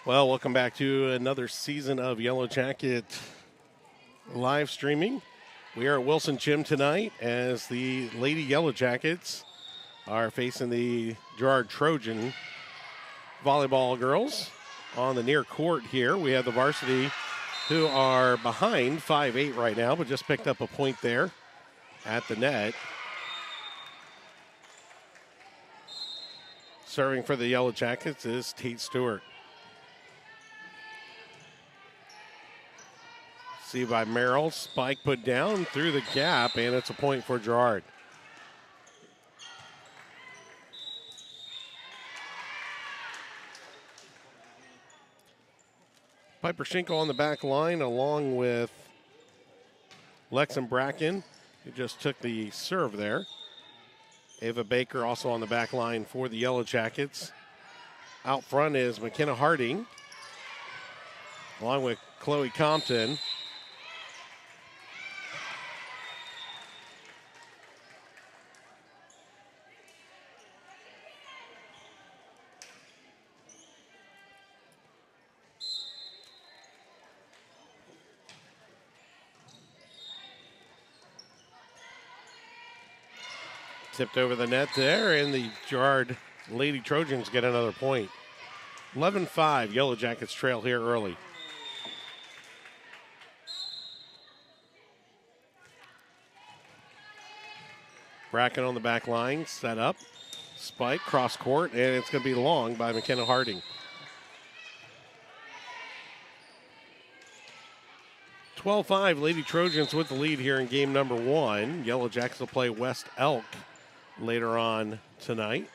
Well, welcome back to another season of Yellow Jacket live streaming. We are at Wilson Gym tonight as the Lady Yellow Jackets are facing the Girard Trojan volleyball girls on the near court here. We have the varsity who are behind 5-8 right now, but just picked up a point there at the net. Serving for the Yellow Jackets is Tate Stewart. See by Merrill, spike put down through the gap, and it's a point for Girard. Piper Schinkel on the back line along with Lex and Bracken, who just took the serve there. Ava Baker also on the back line for the Yellow Jackets. Out front is McKenna Harding, along with Chloe Compton. Tipped over the net there, and the Girard Lady Trojans get another point. 11-5, Yellow Jackets trail here early. Bracken on the back line, set up. Spike, cross court, and it's going to be long by McKenna Harding. 12-5, Lady Trojans with the lead here in game number one. Yellow Jackets will play West Elk later on tonight.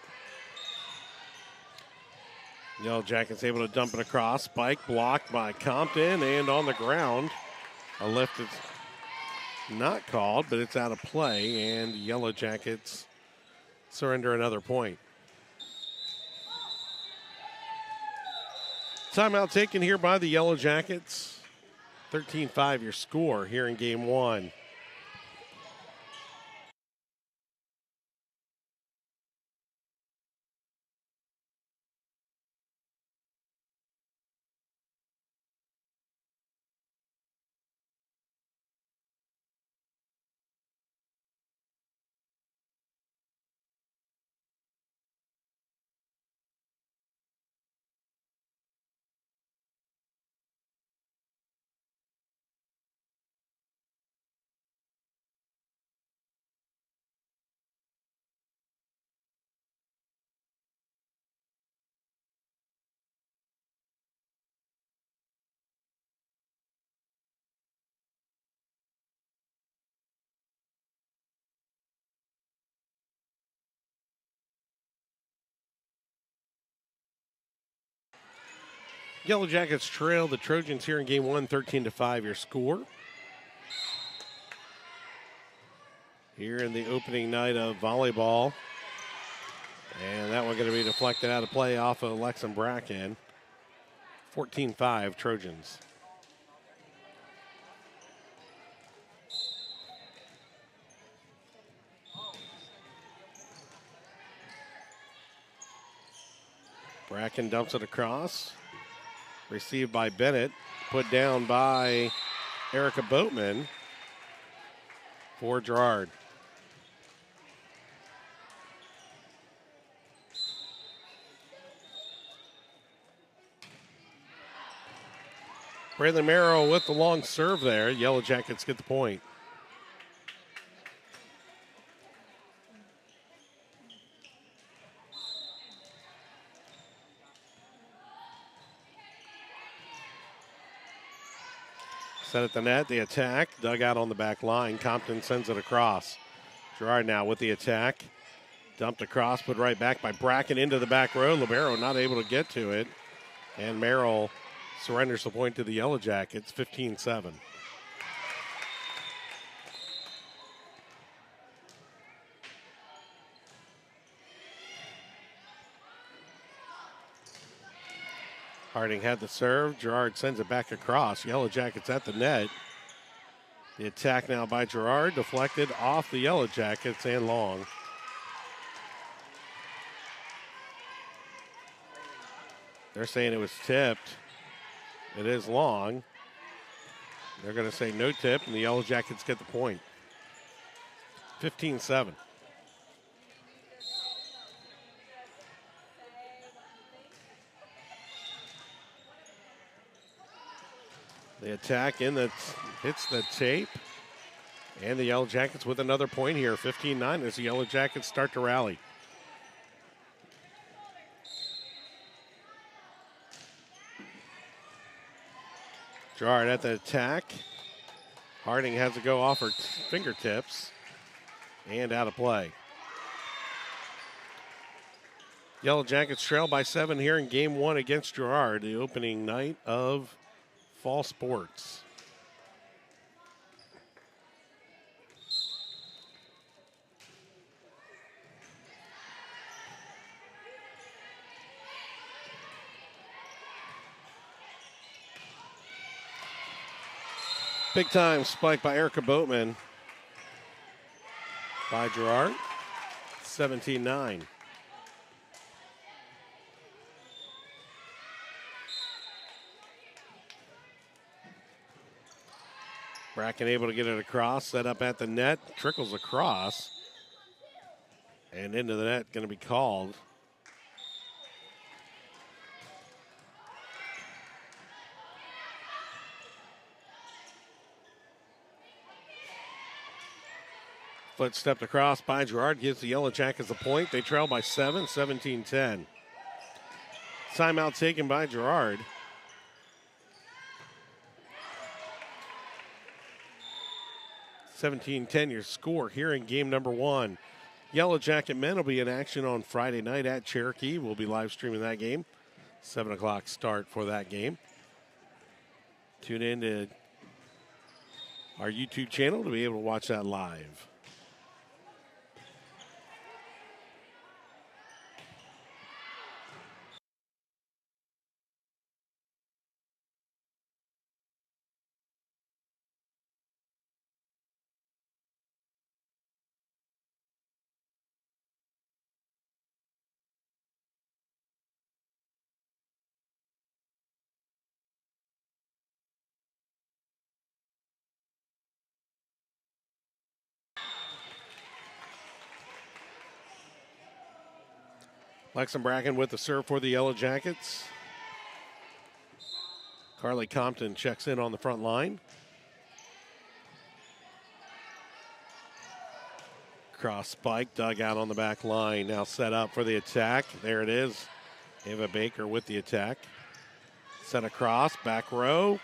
Yellow Jackets able to dump it across. Spike blocked by Compton and on the ground. A lift is not called, but it's out of play, and Yellow Jackets surrender another point. Timeout taken here by the Yellow Jackets. 13-5 your score here in game one. Yellow Jackets trail the Trojans here in game one, 13-5 your score. Here in the opening night of volleyball. And that one going to be deflected out of play off of Lex and Bracken. 14-5 Trojans. Bracken dumps it across. Received by Bennett. Put down by Erica Boatman for Girard. Braylon Merrill with the long serve there. Yellow Jackets get the point. Set at the net, the attack, dug out on the back line. Compton sends it across. Girard now with the attack. Dumped across, put right back by Bracken into the back row. Libero not able to get to it. And Merrill surrenders the point to the Yellow Jackets, 15-7. Harding had the serve. Girard sends it back across. Yellow Jackets at the net. The attack now by Girard, deflected off the Yellow Jackets and long. They're saying it was tipped. It is long. They're going to say no tip, and the Yellow Jackets get the point. 15-7. The attack hits the tape. And the Yellow Jackets with another point here, 15-9, as the Yellow Jackets start to rally. Girard at the attack. Harding has to go off her fingertips and out of play. Yellow Jackets trail by 7 here in game 1 against Girard, the opening night of fall sports. Big time spike by Erica Boatman by Girard. 17-9. Bracken able to get it across, set up at the net, trickles across, and into the net, going to be called. Foot stepped across by Girard, gives the Yellow Jackets a point. They trail by 7, 17-10. Timeout taken by Girard. (17-10) your score here in game number 1. Yellow Jacket men will be in action on Friday night at Cherokee. We'll be live streaming that game. 7 o'clock start for that game. Tune in to our YouTube channel to be able to watch that live. Lexan Bracken with the serve for the Yellow Jackets. Carly Compton checks in on the front line. Cross spike, dug out on the back line. Now set up for the attack. There it is. Ava Baker with the attack. Set across, back row.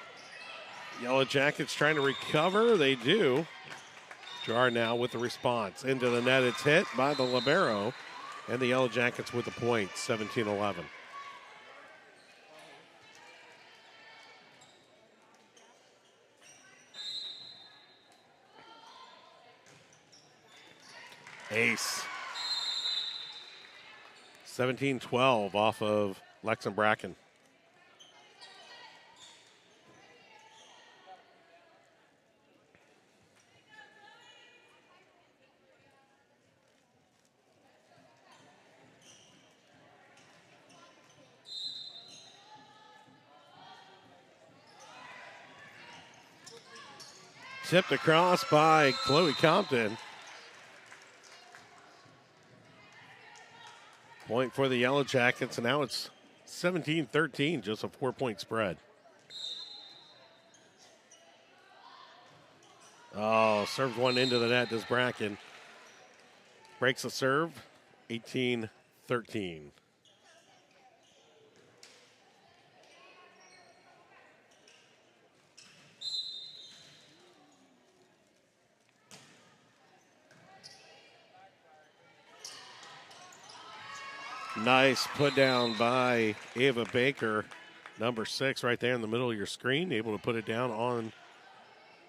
Yellow Jackets trying to recover. They do. Girard now with the response. Into the net, it's hit by the libero. And the Yellow Jackets with the point, 17-11. Ace. 17-12 off of Lexan Bracken. Tipped across by Chloe Compton. Point for the Yellow Jackets, and now it's 17-13, just a 4-point spread. Oh, serves one into the net, does Bracken. Breaks the serve, 18-13. Nice put down by Ava Baker, number 6, right there in the middle of your screen. Able to put it down on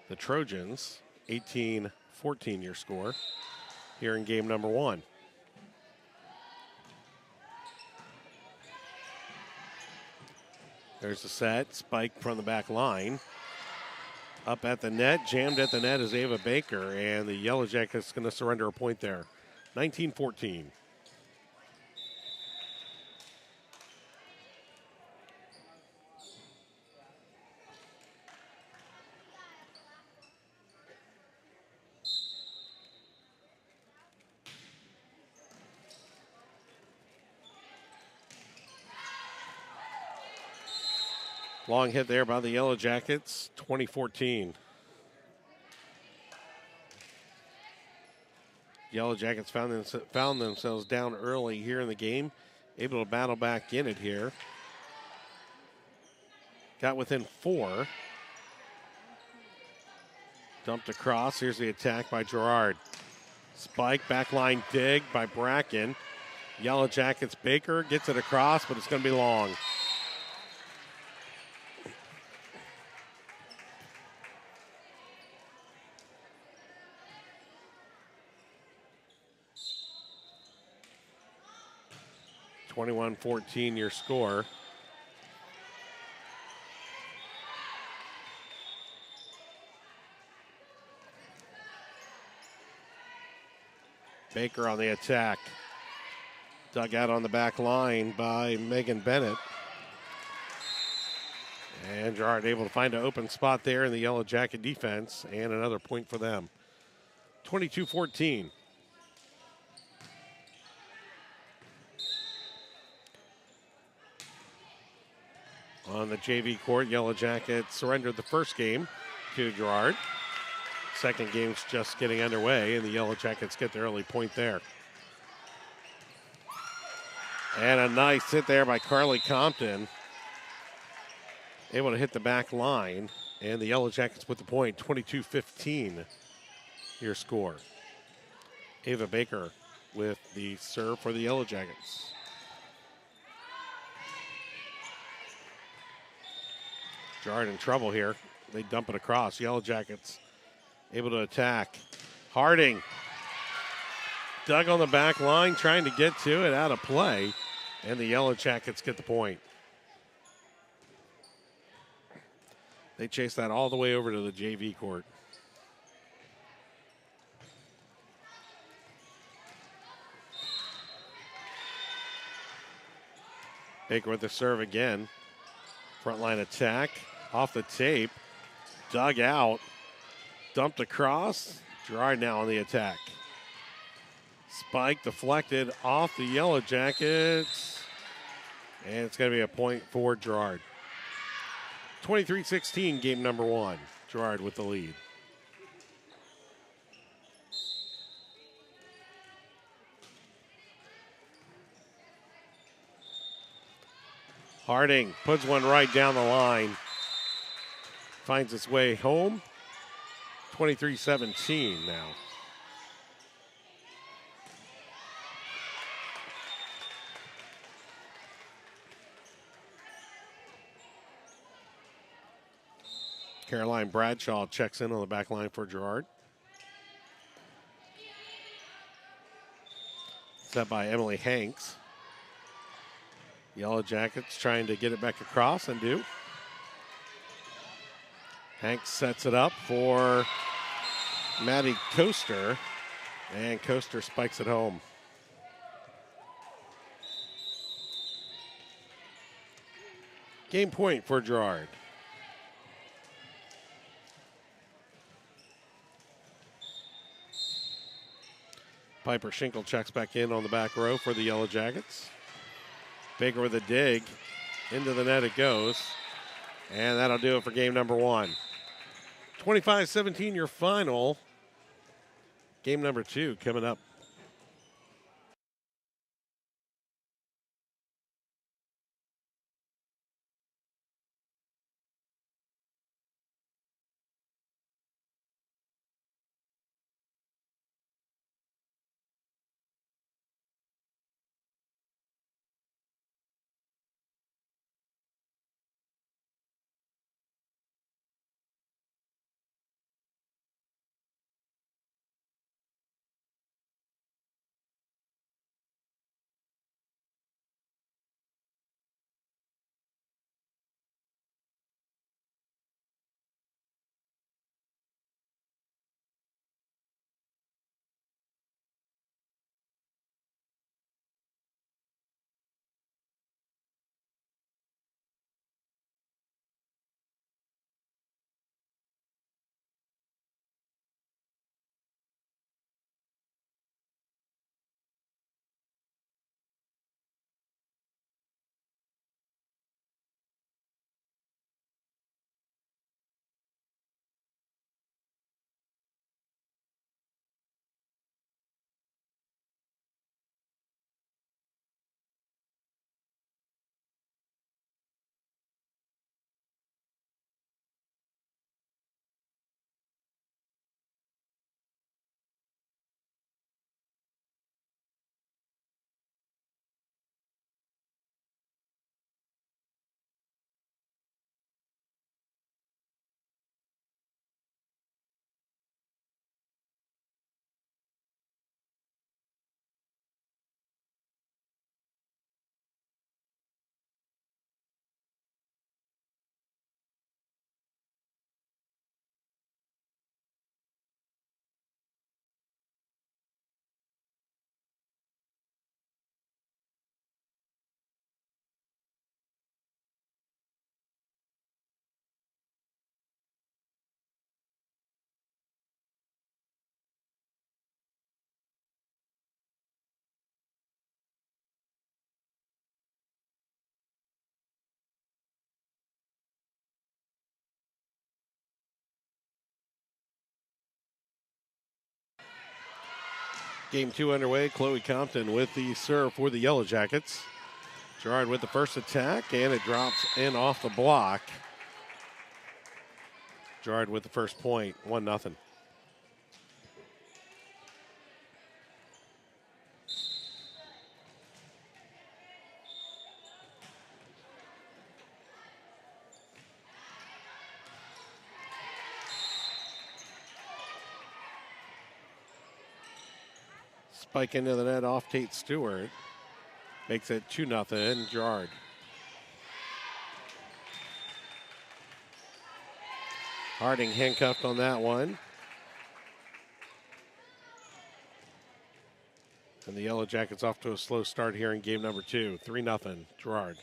the Trojans. 18-14 your score here in game number 1. There's the set, spike from the back line. Up at the net, jammed at the net is Ava Baker, and the Yellow Jackets going to surrender a point there. 19-14. Long hit there by the Yellow Jackets, 2014. Yellow Jackets found themselves down early here in the game, able to battle back in it here. Got within 4. Dumped across. Here's the attack by Girard. Spike, backline dig by Bracken. Yellow Jackets Baker gets it across, but it's going to be long. (21-14) your score. Baker on the attack. Dug out on the back line by Megan Bennett. And Girard able to find an open spot there in the Yellow Jacket defense, and another point for them. 22-14. On the JV court, Yellow Jackets surrendered the first game to Girard. Second game's just getting underway, and the Yellow Jackets get the early point there. And a nice hit there by Carly Compton. Able to hit the back line, and the Yellow Jackets with the point, 22-15, your score. Ava Baker with the serve for the Yellow Jackets. Girard in trouble here. They dump it across. Yellow Jackets able to attack. Harding dug on the back line, trying to get to it, out of play, and the Yellow Jackets get the point. They chase that all the way over to the JV court. Baker with the serve again. Frontline attack, off the tape, dug out, dumped across. Girard now on the attack. Spike deflected off the Yellow Jackets, and it's going to be a point for Girard. 23-16, game number 1. Girard with the lead. Harding puts one right down the line. Finds its way home. 23-17 now. Caroline Bradshaw checks in on the back line for Girard. Set by Emily Hanks. Yellow Jackets trying to get it back across, and do. Hanks sets it up for Maddie Coaster, and Coaster spikes it home. Game point for Girard. Piper Schinkel checks back in on the back row for the Yellow Jackets. Baker with a dig. Into the net it goes. And that'll do it for game number 1. 25-17 your final. Game number 2 coming up. Game 2 underway. Chloe Compton with the serve for the Yellow Jackets. Girard with the first attack, and it drops in off the block. Girard with the first point, 1-0. Spike into the net off Tate Stewart. Makes it 2-0, Girard. Harding handcuffed on that one. And the Yellow Jackets off to a slow start here in game number 2. 3-0, Girard.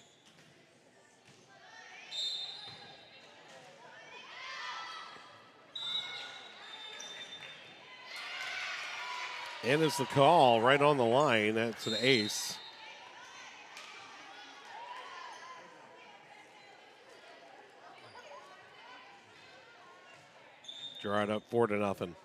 And it's the call right on the line. That's an ace. Girard up 4-0.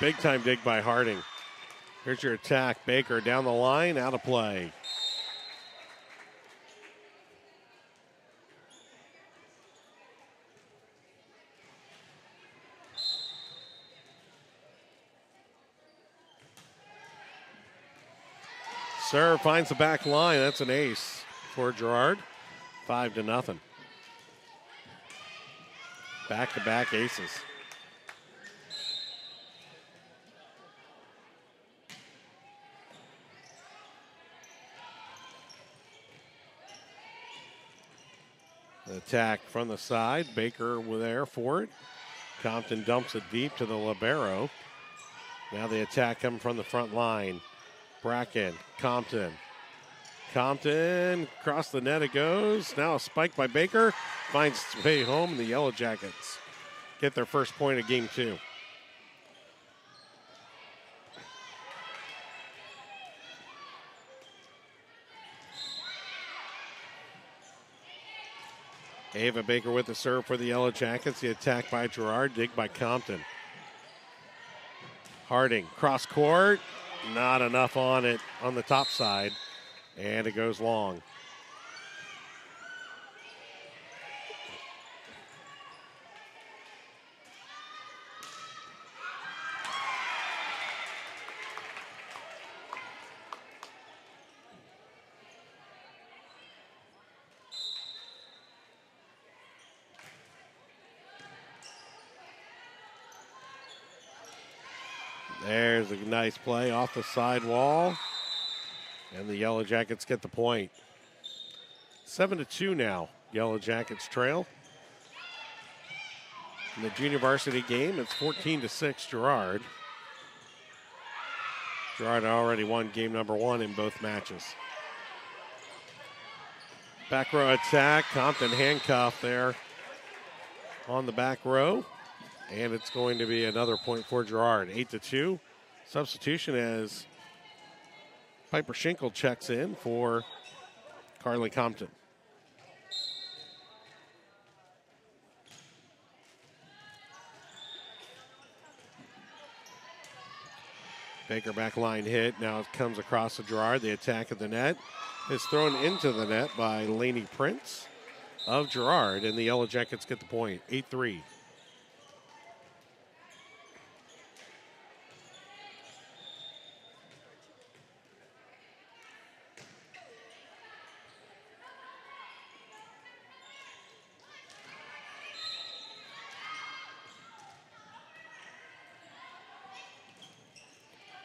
Big time dig by Harding. Here's your attack. Baker down the line, out of play. Serve finds the back line. That's an ace for Girard. 5-0. Back-to-back aces. The attack from the side. Baker was there for it. Compton dumps it deep to the libero. Now the attack coming from the front line. Bracken, Compton. Compton, across the net it goes. Now a spike by Baker. Finds its way home. The Yellow Jackets get their first point of game 2. Ava Baker with the serve for the Yellow Jackets. The attack by Girard, dig by Compton. Harding, cross court. Not enough on it on the top side. And it goes long. There's a nice play off the side wall. And the Yellow Jackets get the point. 7-2 now. Yellow Jackets trail. In the junior varsity game, it's 14-6 Girard. Girard already won game number 1 in both matches. Back row attack. Compton handcuffed there on the back row. And it's going to be another point for Girard. 8-2. Substitution as Piper Schinkel checks in for Carly Compton. Baker back line hit. Now it comes across to Girard. The attack at the net is thrown into the net by Lainey Prince of Girard. And the Yellow Jackets get the point. 8-3.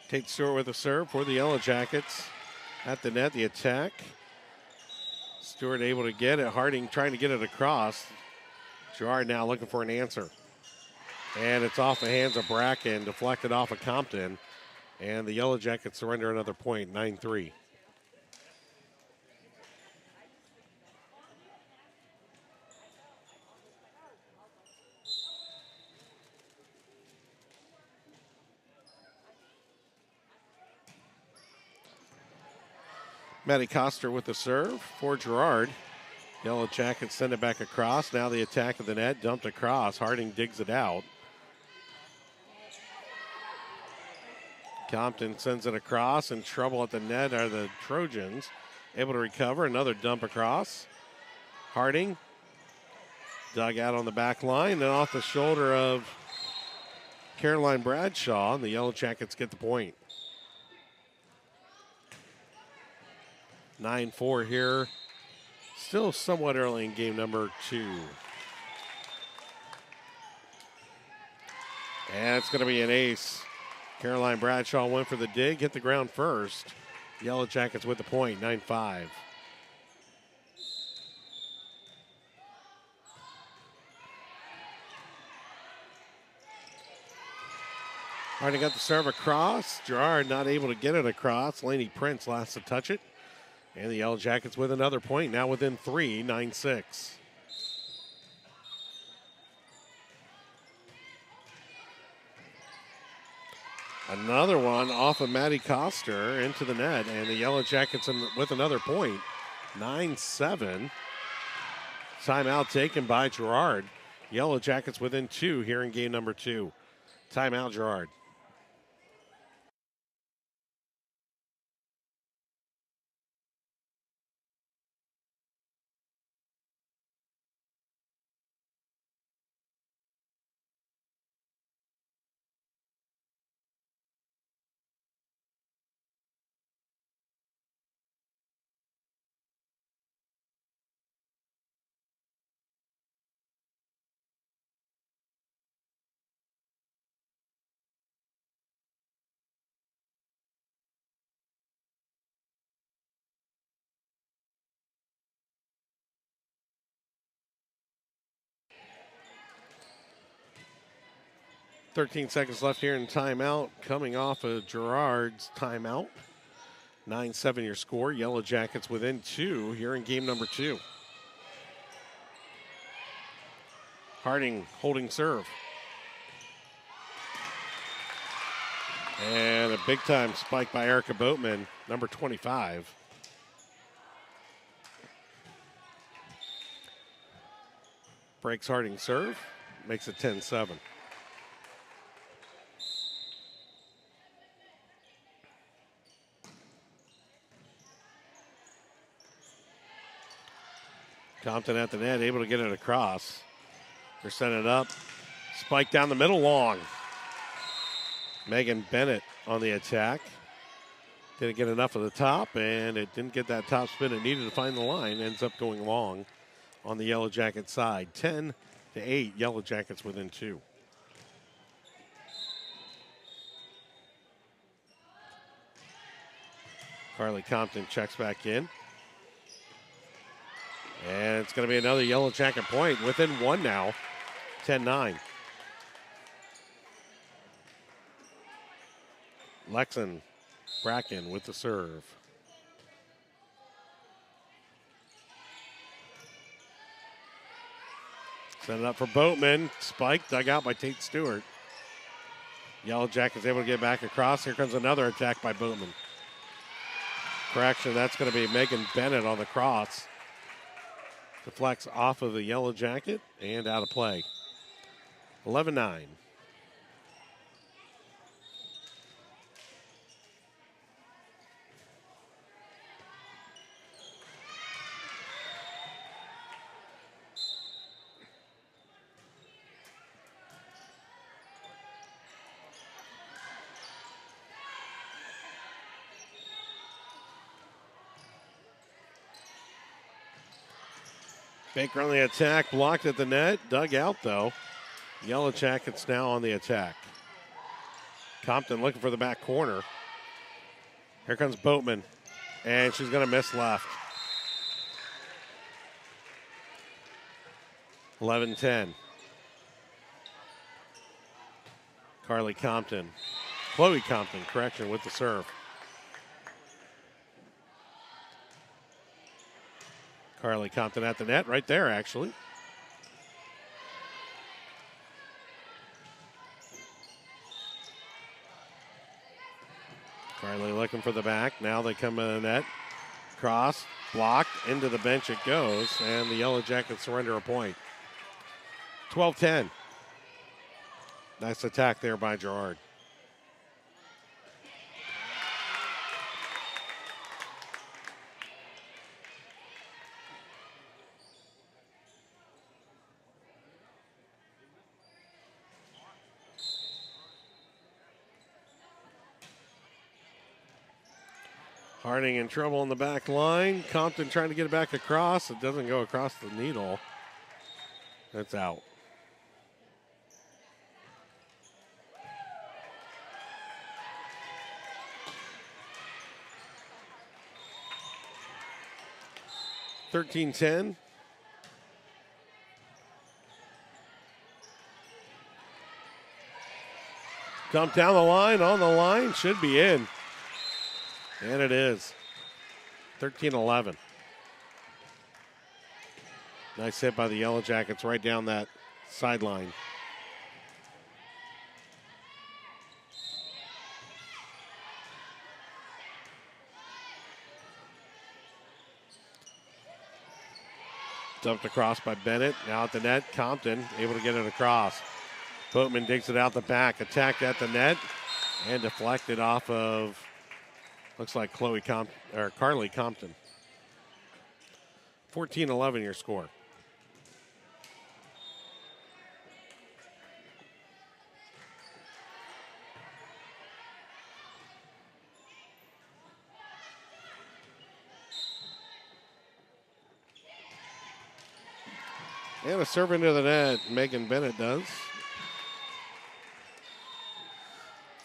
Tate Stewart with a serve for the Yellow Jackets. At the net, the attack. Stewart able to get it. Harding trying to get it across. Girard now looking for an answer. And it's off the hands of Bracken, deflected off of Compton. And the Yellow Jackets surrender another point, 9-3. Maddie Coster with the serve for Girard. Yellow Jackets send it back across. Now the attack of the net, dumped across. Harding digs it out. Compton sends it across. In trouble at the net are the Trojans. Able to recover. Another dump across. Harding dug out on the back line. Then off the shoulder of Caroline Bradshaw. And the Yellow Jackets get the point. 9-4 here. Still somewhat early in game number 2. And it's going to be an ace. Caroline Bradshaw went for the dig, hit the ground first. Yellow Jackets with the point, 9-5. Harding got the serve across. Girard not able to get it across. Laney Prince last to touch it. And the Yellow Jackets with another point, now within 3, 9-6. Another one off of Maddie Coster into the net, and the Yellow Jackets with another point, 9-7. Timeout taken by Girard. Yellow Jackets within 2 here in game number 2. Timeout, Girard. Thirteen seconds left here in timeout. Coming off of Girard's timeout. 9-7 your score. Yellow Jackets within 2 here in game number 2. Harding holding serve. And a big time spike by Erica Boatman, number 25. Breaks Harding serve, makes it 10-7. Compton at the net, able to get it across. They're sending it up. Spike down the middle, long. Megan Bennett on the attack. Didn't get enough of the top, and it didn't get that top spin it needed to find the line. Ends up going long on the Yellow Jacket side. 10-8, Yellow Jackets within 2. Carly Compton checks back in. And it's going to be another Yellow Jacket point. Within 1 now, 10-9. Lexan Bracken with the serve. Set it up for Boatman. Spike dug out by Tate Stewart. Yellow Jackets able to get back across. Here comes another attack by Boatman. Correction, that's going to be Megan Bennett on the cross. Deflects off of the Yellow Jacket and out of play. 11-9. Baker on the attack, blocked at the net, dug out though. Yellow Jackets now on the attack. Compton looking for the back corner. Here comes Boatman, and she's going to miss left. 11-10. Chloe Compton, correction, with the serve. Carly Compton at the net, right there, actually. Carly looking for the back. Now they come in the net. Cross, blocked, into the bench it goes, and the Yellow Jackets surrender a point. 12-10. Nice attack there by Girard. Harding in trouble on the back line. Compton trying to get it back across. It doesn't go across the needle. That's out. (13-10). Dump down the line, on the line, should be in. And it is. 13-11. Nice hit by the Yellow Jackets right down that sideline. Dumped across by Bennett. Now at the net, Compton able to get it across. Boatman digs it out the back. Attacked at the net and deflected off of, looks like Carly Compton. 14-11 your score. And a serve into the net, Megan Bennett does.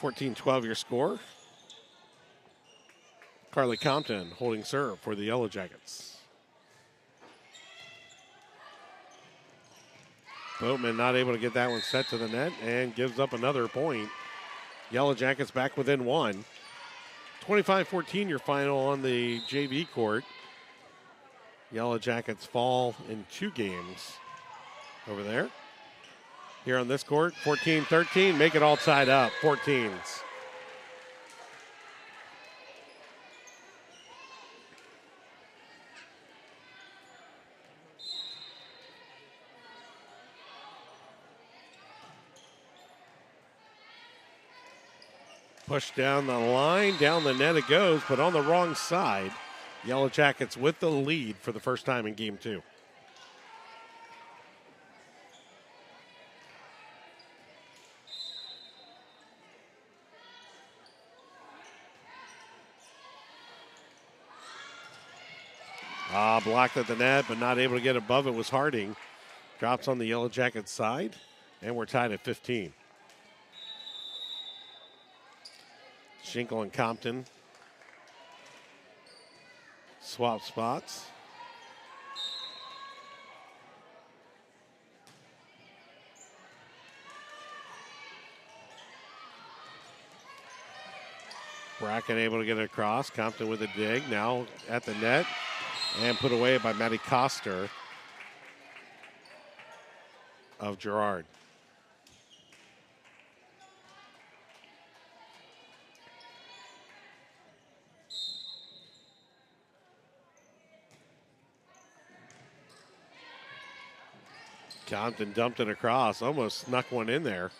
14-12 your score. Carly Compton holding serve for the Yellow Jackets. Boatman not able to get that one set to the net and gives up another point. Yellow Jackets back within one. 25-14 your final on the JV court. Yellow Jackets fall in 2 games over there. Here on this court, 14-13, make it all tied up, 14s. Push down the line, down the net it goes, but on the wrong side. Yellow Jackets with the lead for the first time in game 2. Blocked at the net, but not able to get above it was Harding. Drops on the Yellow Jackets side, and we're tied at 15. Schinkel and Compton swap spots. Bracken able to get it across. Compton with a dig. Now at the net. And put away by Maddie Koster of Girard. Compton dumped it across, almost snuck one in there.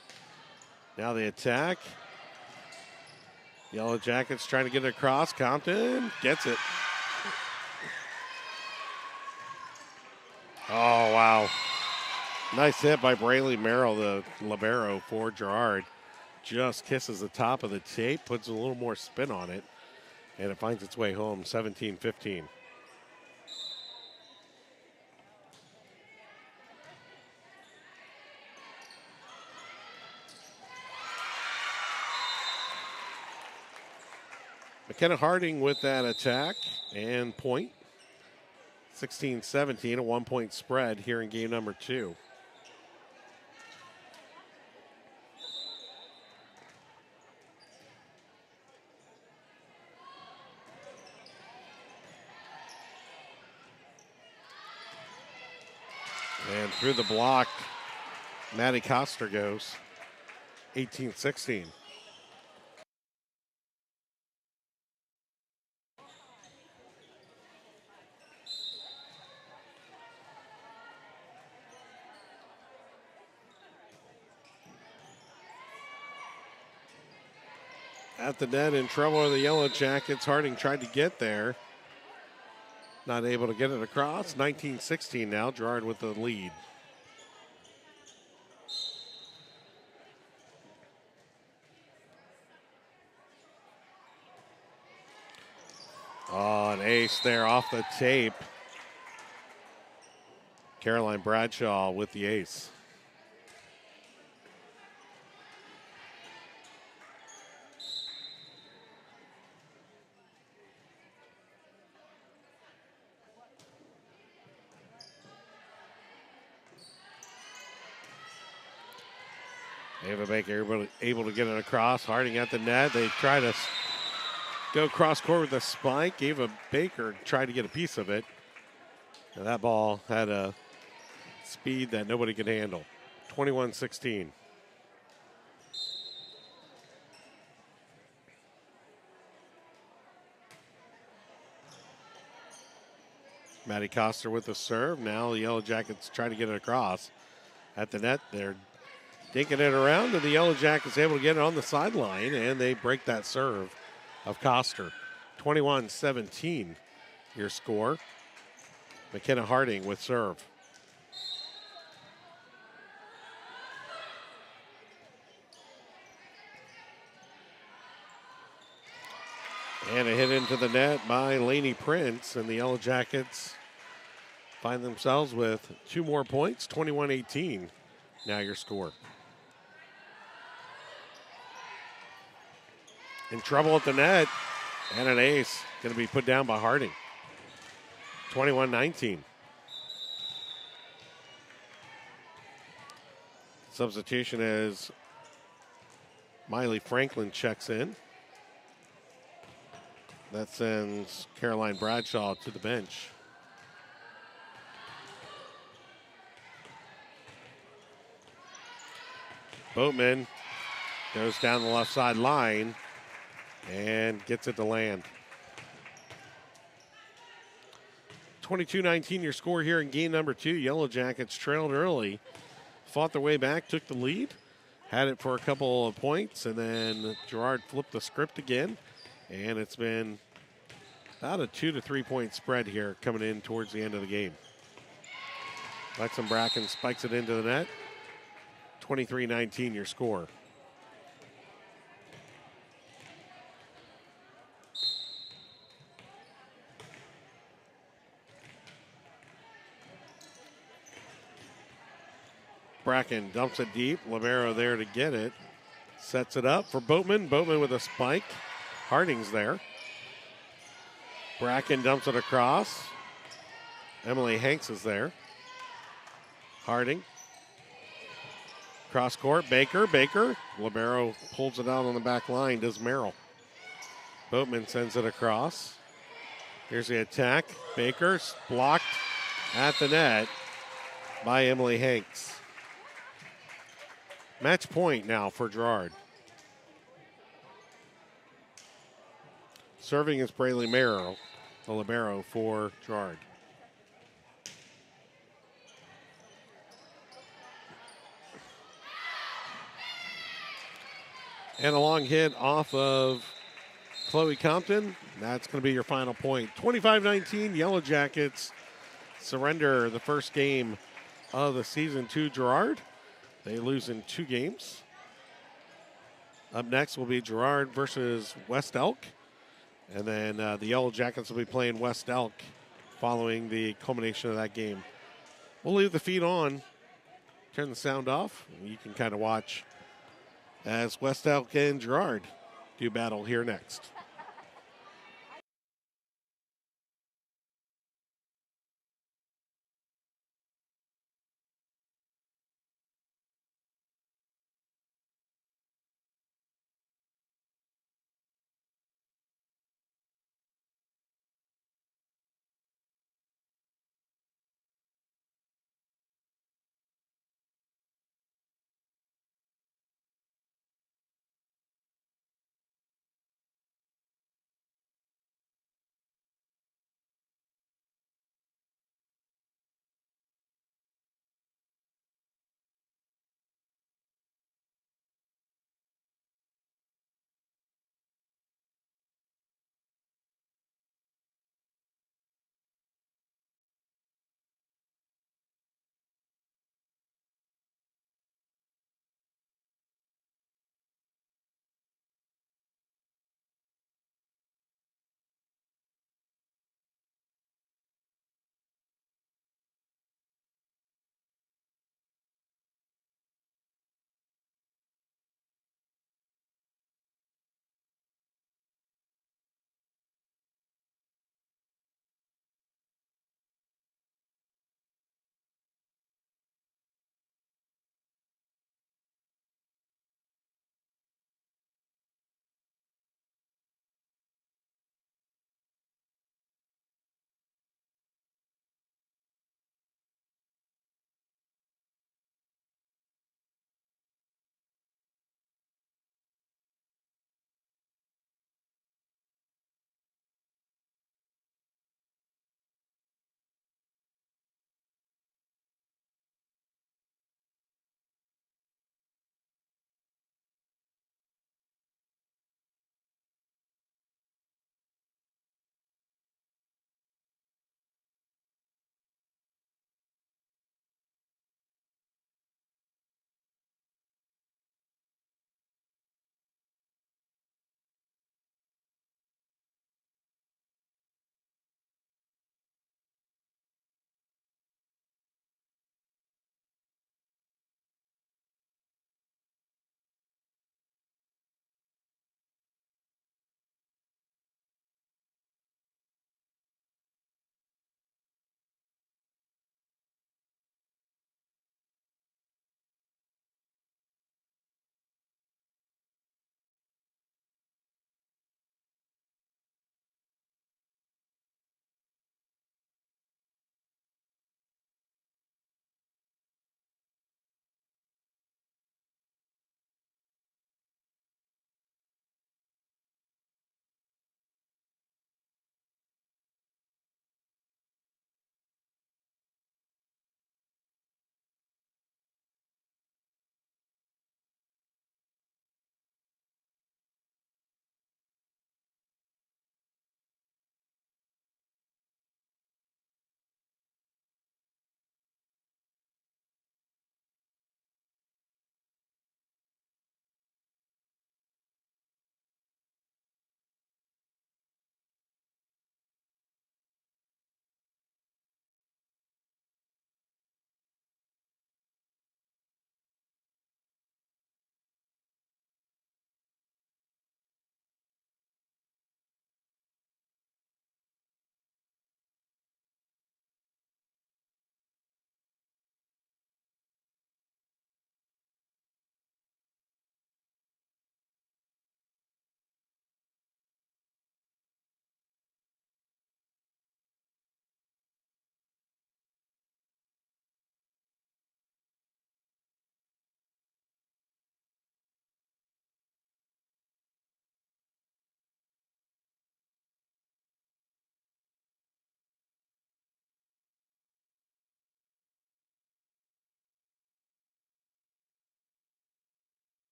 Now the attack. Yellow Jackets trying to get it across. Compton gets it. Oh, wow. Nice hit by Braylee Merrill, the libero for Girard. Just kisses the top of the tape, puts a little more spin on it, and it finds its way home, 17-15. McKenna Harding with that attack and point. 16-17, a 1-point spread here in game number 2. And through the block, Maddie Koster goes. 18-16. at the net, in trouble are the Yellow Jackets. Harding tried to get there. Not able to get it across. 19-16 now. Girard with the lead. Oh, an ace there off the tape. Caroline Bradshaw with the ace. Able to make everybody able to get it across. Harding at the net. They try to go cross court with a spike. Ava Baker tried to get a piece of it. And that ball had a speed that nobody could handle. 21-16. Maddie Coster with the serve. Now the Yellow Jackets try to get it across. At the net, they're dinking it around, and the Yellow Jackets able to get it on the sideline, and they break that serve of Coster. 21-17, your score. McKenna Harding with serve. And a hit into the net by Lainey Prince, and the Yellow Jackets find themselves with 2 more points. 21-18, now your score. In trouble at the net, and an ace going to be put down by Harding. 21-19. Substitution as Miley Franklin checks in. That sends Caroline Bradshaw to the bench. Boatman goes down the left side line and gets it to land. 22-19 your score here in game number 2. Yellow Jackets trailed early, fought their way back, took the lead, had it for a couple of points, and then Girard flipped the script again, and it's been about a 2 to 3 point spread here coming in towards the end of the game. Lexan Bracken spikes it into the net. 23-19 your score. Bracken dumps it deep. Libero there to get it. Sets it up for Boatman. Boatman with a spike. Harding's there. Bracken dumps it across. Emily Hanks is there. Harding. Cross court. Baker. Libero pulls it out on the back line. Does Merrill. Boatman sends it across. Here's the attack. Baker blocked at the net by Emily Hanks. Match point now for Girard. Serving is Braylee Merrill, the libero for Girard. And a long hit off of Chloe Compton. That's going to be your final point. 25-19, Yellow Jackets surrender the first game of the season to Girard. They lose in 2 games. Up next will be Girard versus West Elk. And then the Yellow Jackets will be playing West Elk following the culmination of that game. We'll leave the feed on, turn the sound off, and you can kind of watch as West Elk and Girard do battle here next.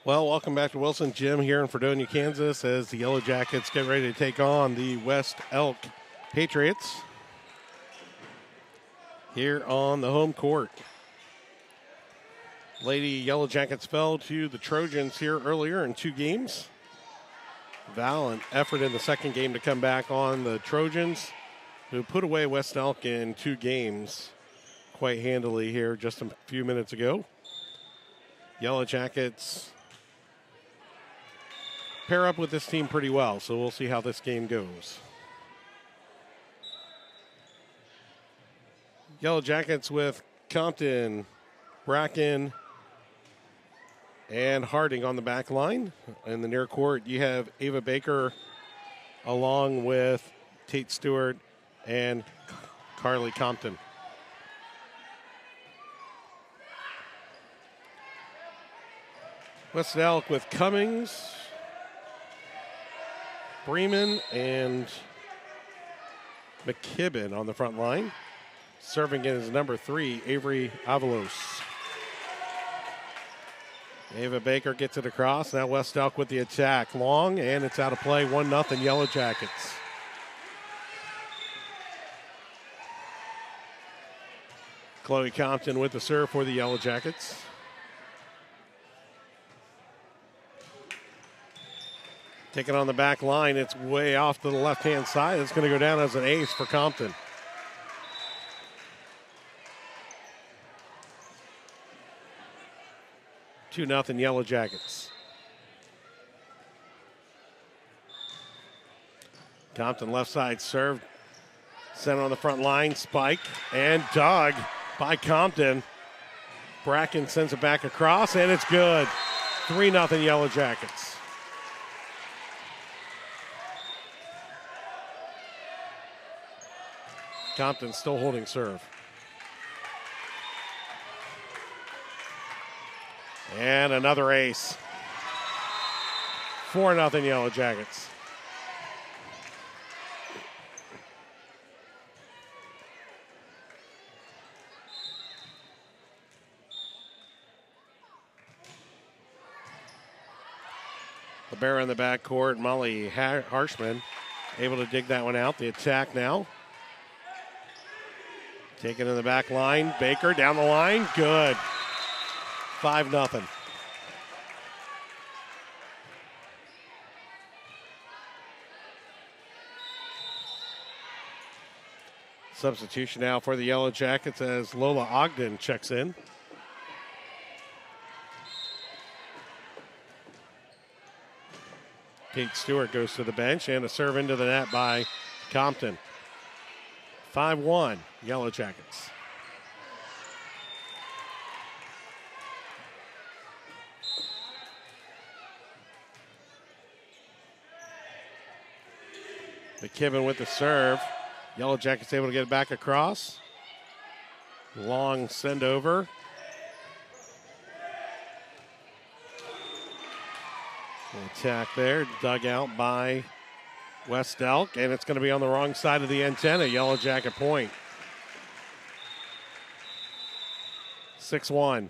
Well, welcome back to Wilson Gym here in Fredonia, Kansas, as the Yellow Jackets get ready to take on the West Elk Patriots here on the home court. Lady Yellow Jackets fell to the Trojans here earlier in 2 games. Valiant effort in the second game to come back on the Trojans, who put away West Elk in 2 games quite handily here just a few minutes ago. Yellow Jackets pair up with this team pretty well, so we'll see how this game goes. Yellow Jackets with Compton, Bracken, and Harding on the back line. In the near court, you have Ava Baker along with Tate Stewart and Carly Compton. West Elk with Cummings, Bremen, and McKibben on the front line. Serving in is number 3, Avery Avalos. Ava Baker gets it across. Now West Elk with the attack. Long, and it's out of play. 1-0 Yellow Jackets. Chloe Compton with the serve for the Yellow Jackets. Taking on the back line. It's way off to the left-hand side. It's going to go down as an ace for Compton. Two nothing Yellow Jackets. Compton left side serve. Center on the front line. Spike and dug by Compton. Bracken sends it back across, and it's good. 3-0 Yellow Jackets. Compton still holding serve. And another ace. 4-0 Yellow Jackets. Libero in the backcourt. Molly Harshman able to dig that one out. The attack now. Taken in the back line. Baker down the line. Good. 5-0. Substitution now for the Yellow Jackets as Lola Ogden checks in. Kate Stewart goes to the bench, and a serve into the net by Compton. 5-1 Yellow Jackets. McKibben with the serve. Yellow Jackets able to get it back across. Long send over. Attack there, dug out by West Elk, and it's going to be on the wrong side of the antenna. Yellow Jacket point. 6-1.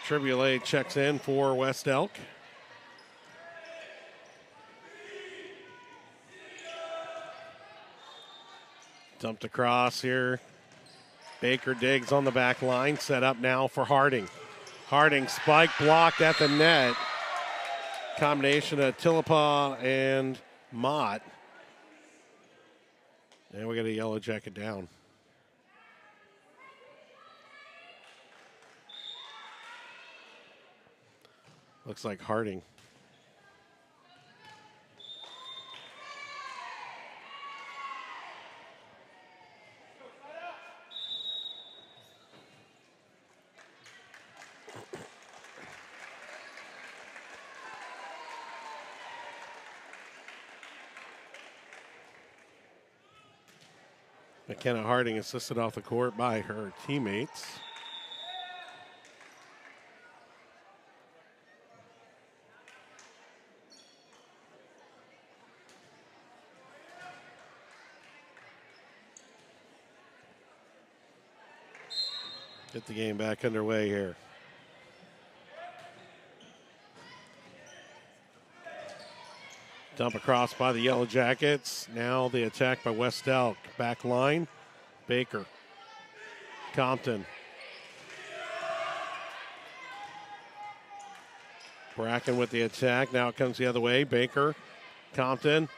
Triboulet checks in for West Elk. Dumped across here. Baker digs on the back line. Set up now for Harding. Harding spike blocked at the net. Combination of Tilipa and Mott. And we got a Yellow Jacket down. Looks like Harding. McKenna Harding assisted off the court by her teammates. Get the game back underway here. Dump across by the Yellow Jackets. Now the attack by West Elk. Back line, Baker. Compton. Bracken with the attack. Now it comes the other way. Baker, Compton.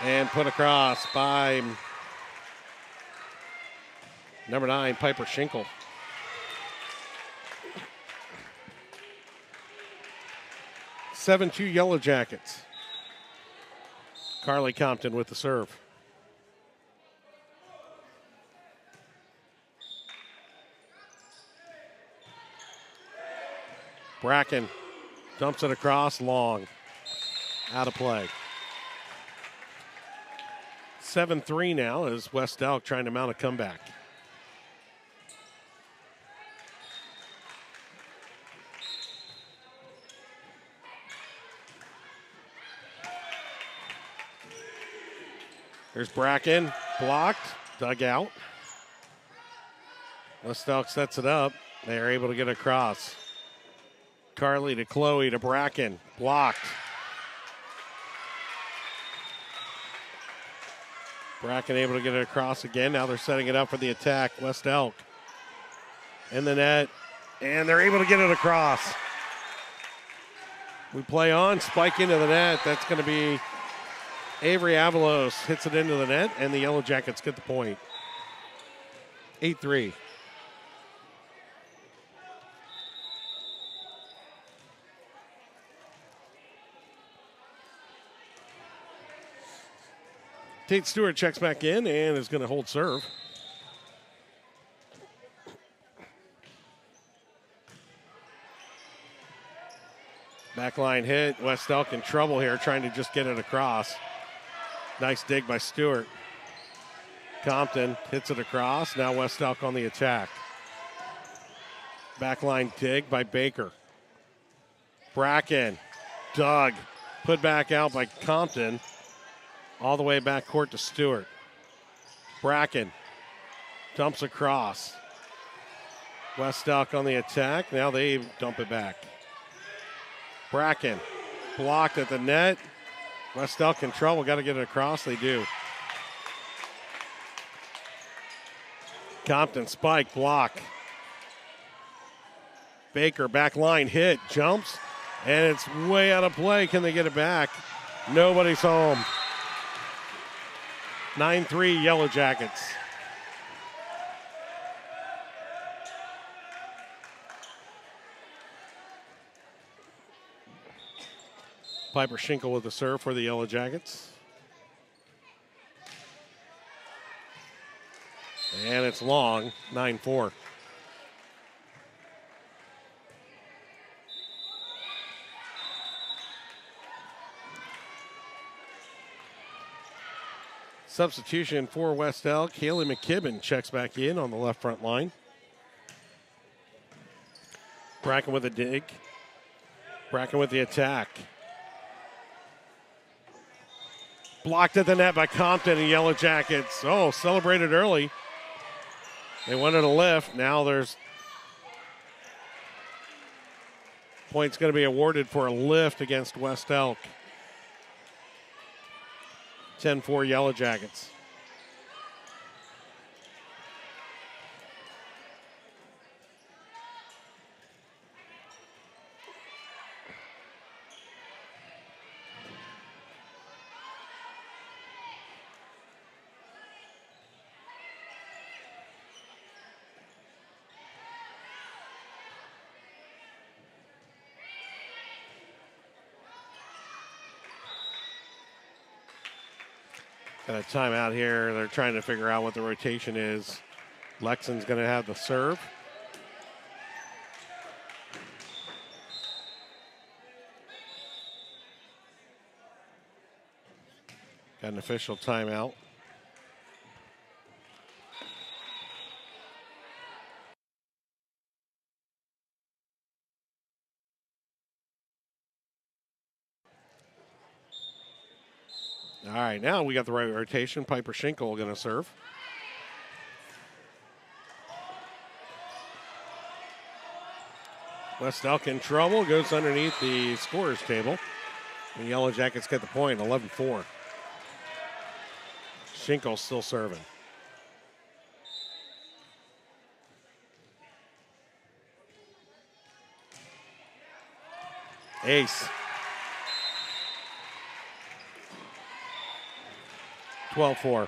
And put across by number 9, Piper Schinkel. Seven-2 Yellow Jackets. Carly Compton with the serve. Bracken dumps it across, long. Out of play. 7-3 now as West Elk trying to mount a comeback. There's Bracken, blocked, dug out. West Elk sets it up. They are able to get across. Carly to Chloe to Bracken, blocked. Bracken able to get it across again. Now they're setting it up for the attack. West Elk in the net, and they're able to get it across. We play on, spike into the net. That's going to be Avery Avalos hits it into the net, and the Yellow Jackets get the point. 8-3. Tate Stewart checks back in and is going to hold serve. Backline hit. West Elk in trouble here, trying to just get it across. Nice dig by Stewart. Compton hits it across. Now West Elk on the attack. Backline dig by Baker. Bracken, dug, put back out by Compton. All the way back court to Stewart. Bracken dumps across. West Elk on the attack. Now they dump it back. Bracken blocked at the net. West Elk in trouble. Got to get it across. They do. Compton spike, block. Baker back line hit, jumps, and it's way out of play. Can they get it back? Nobody's home. 9-3 Yellow Jackets. Piper Schinkel with the serve for the Yellow Jackets. And it's long, 9-4. Substitution for West Elk. Haley McKibben checks back in on the left front line. Bracken with a dig. Bracken with the attack. Blocked at the net by Compton and Yellow Jackets. Oh, celebrated early. They wanted a lift. Now there's points going to be awarded for a lift against West Elk. 10-4 Yellow Jackets. Got a timeout here. They're trying to figure out what the rotation is. Lexon's going to have the serve. Got an official timeout. All right, now we got the right rotation. Piper Schinkel going to serve. West Elk in trouble, goes underneath the scorer's table. The Yellow Jackets get the point, 11-4. Schinkel still serving. Ace. 12-4.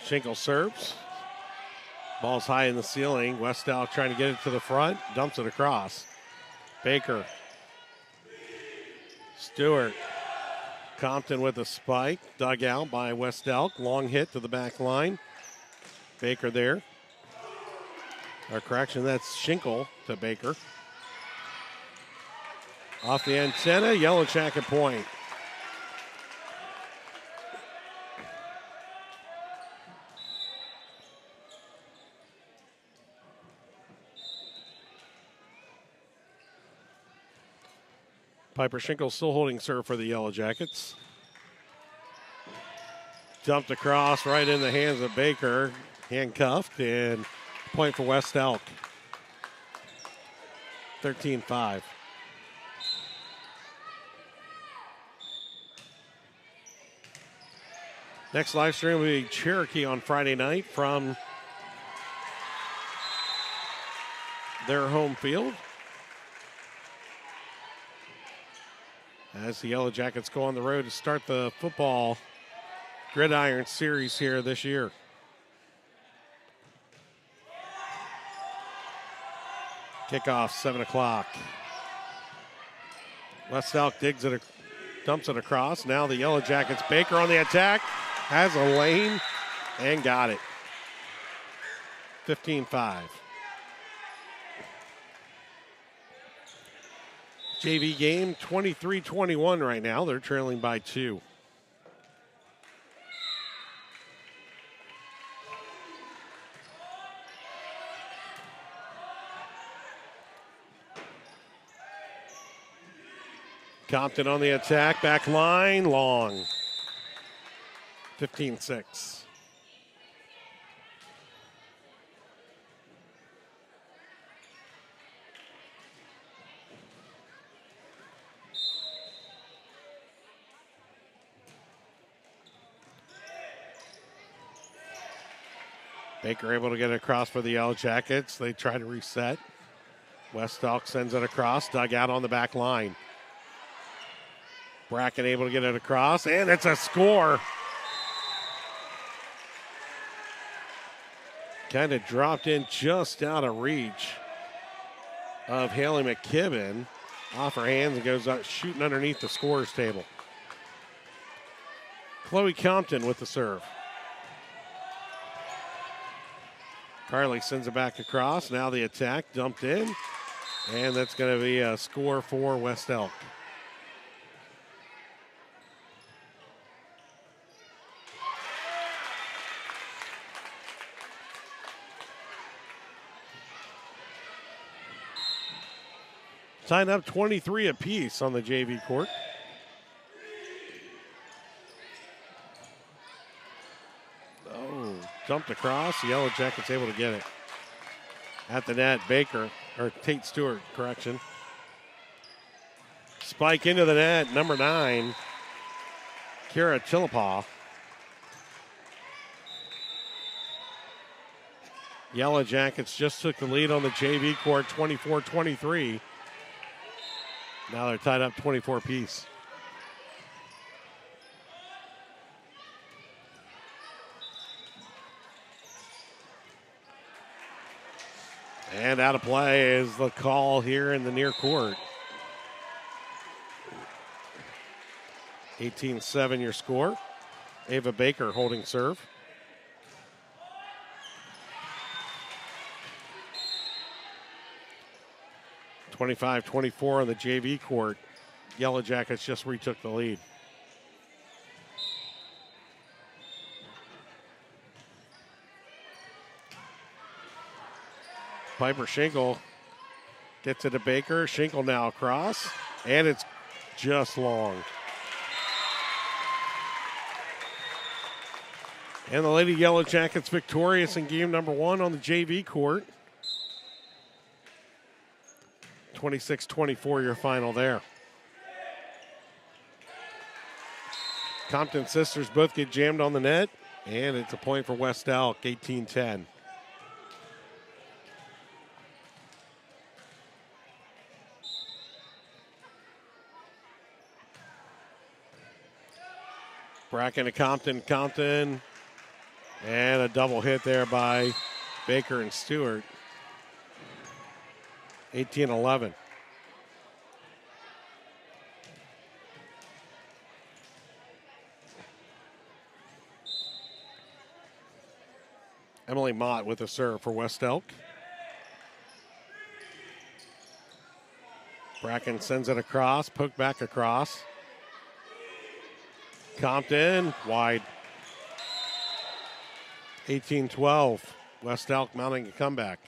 Schinkel serves. Ball's high in the ceiling. West Elk trying to get it to the front. Dumps it across. Baker. Stewart. Compton with a spike. Dug out by West Elk. Long hit to the back line. Baker there. Or correction, that's Schinkel to Baker. Off the antenna, Yellow Jacket point. Piper Schinkel still holding serve for the Yellow Jackets. Dumped across right in the hands of Baker. Handcuffed, and point for West Elk. 13-5. Next live stream will be Cherokee on Friday night from their home field. As the Yellow Jackets go on the road to start the football Gridiron Series here this year. Kickoff, 7 o'clock. West Elk digs it, dumps it across. Now the Yellow Jackets, Baker on the attack, has a lane, and got it. 15-5. JV game, 23-21 right now. They're trailing by 2. Compton on the attack, back line, long. 15-6. Baker able to get it across for the Yellow Jackets. They try to reset. West Elk sends it across, dug out on the back line. Bracken able to get it across, and it's a score. Kind of dropped in just out of reach of Haley McKibben. Off her hands and goes out shooting underneath the scorer's table. Chloe Compton with the serve. Carly sends it back across. Now the attack dumped in, and that's going to be a score for West Elk. Tied up 23 apiece on the JV court. Oh, dumped across. The Yellow Jackets able to get it. At the net, Baker, or Tate Stewart, correction. Spike into the net, number 9, Kira Chilipaw. Yellow Jackets just took the lead on the JV court, 24-23. Now they're tied up 24 apiece. And out of play is the call here in the near court. 18-7 your score. Ava Baker holding serve. (25-24) on the JV court. Yellow Jackets just retook the lead. Piper Schinkel gets it to Baker. Schinkel now across, and it's just long. And the Lady Yellow Jackets victorious in game number 1 on the JV court. 26-24 your final there. Compton sisters both get jammed on the net, and it's a point for West Elk, 18-10. Bracken to Compton, and a double hit there by Baker and Stewart. 18-11. Emily Mott with a serve for West Elk. Bracken sends it across, poked back across. Compton, wide. 18-12. West Elk mounting a comeback.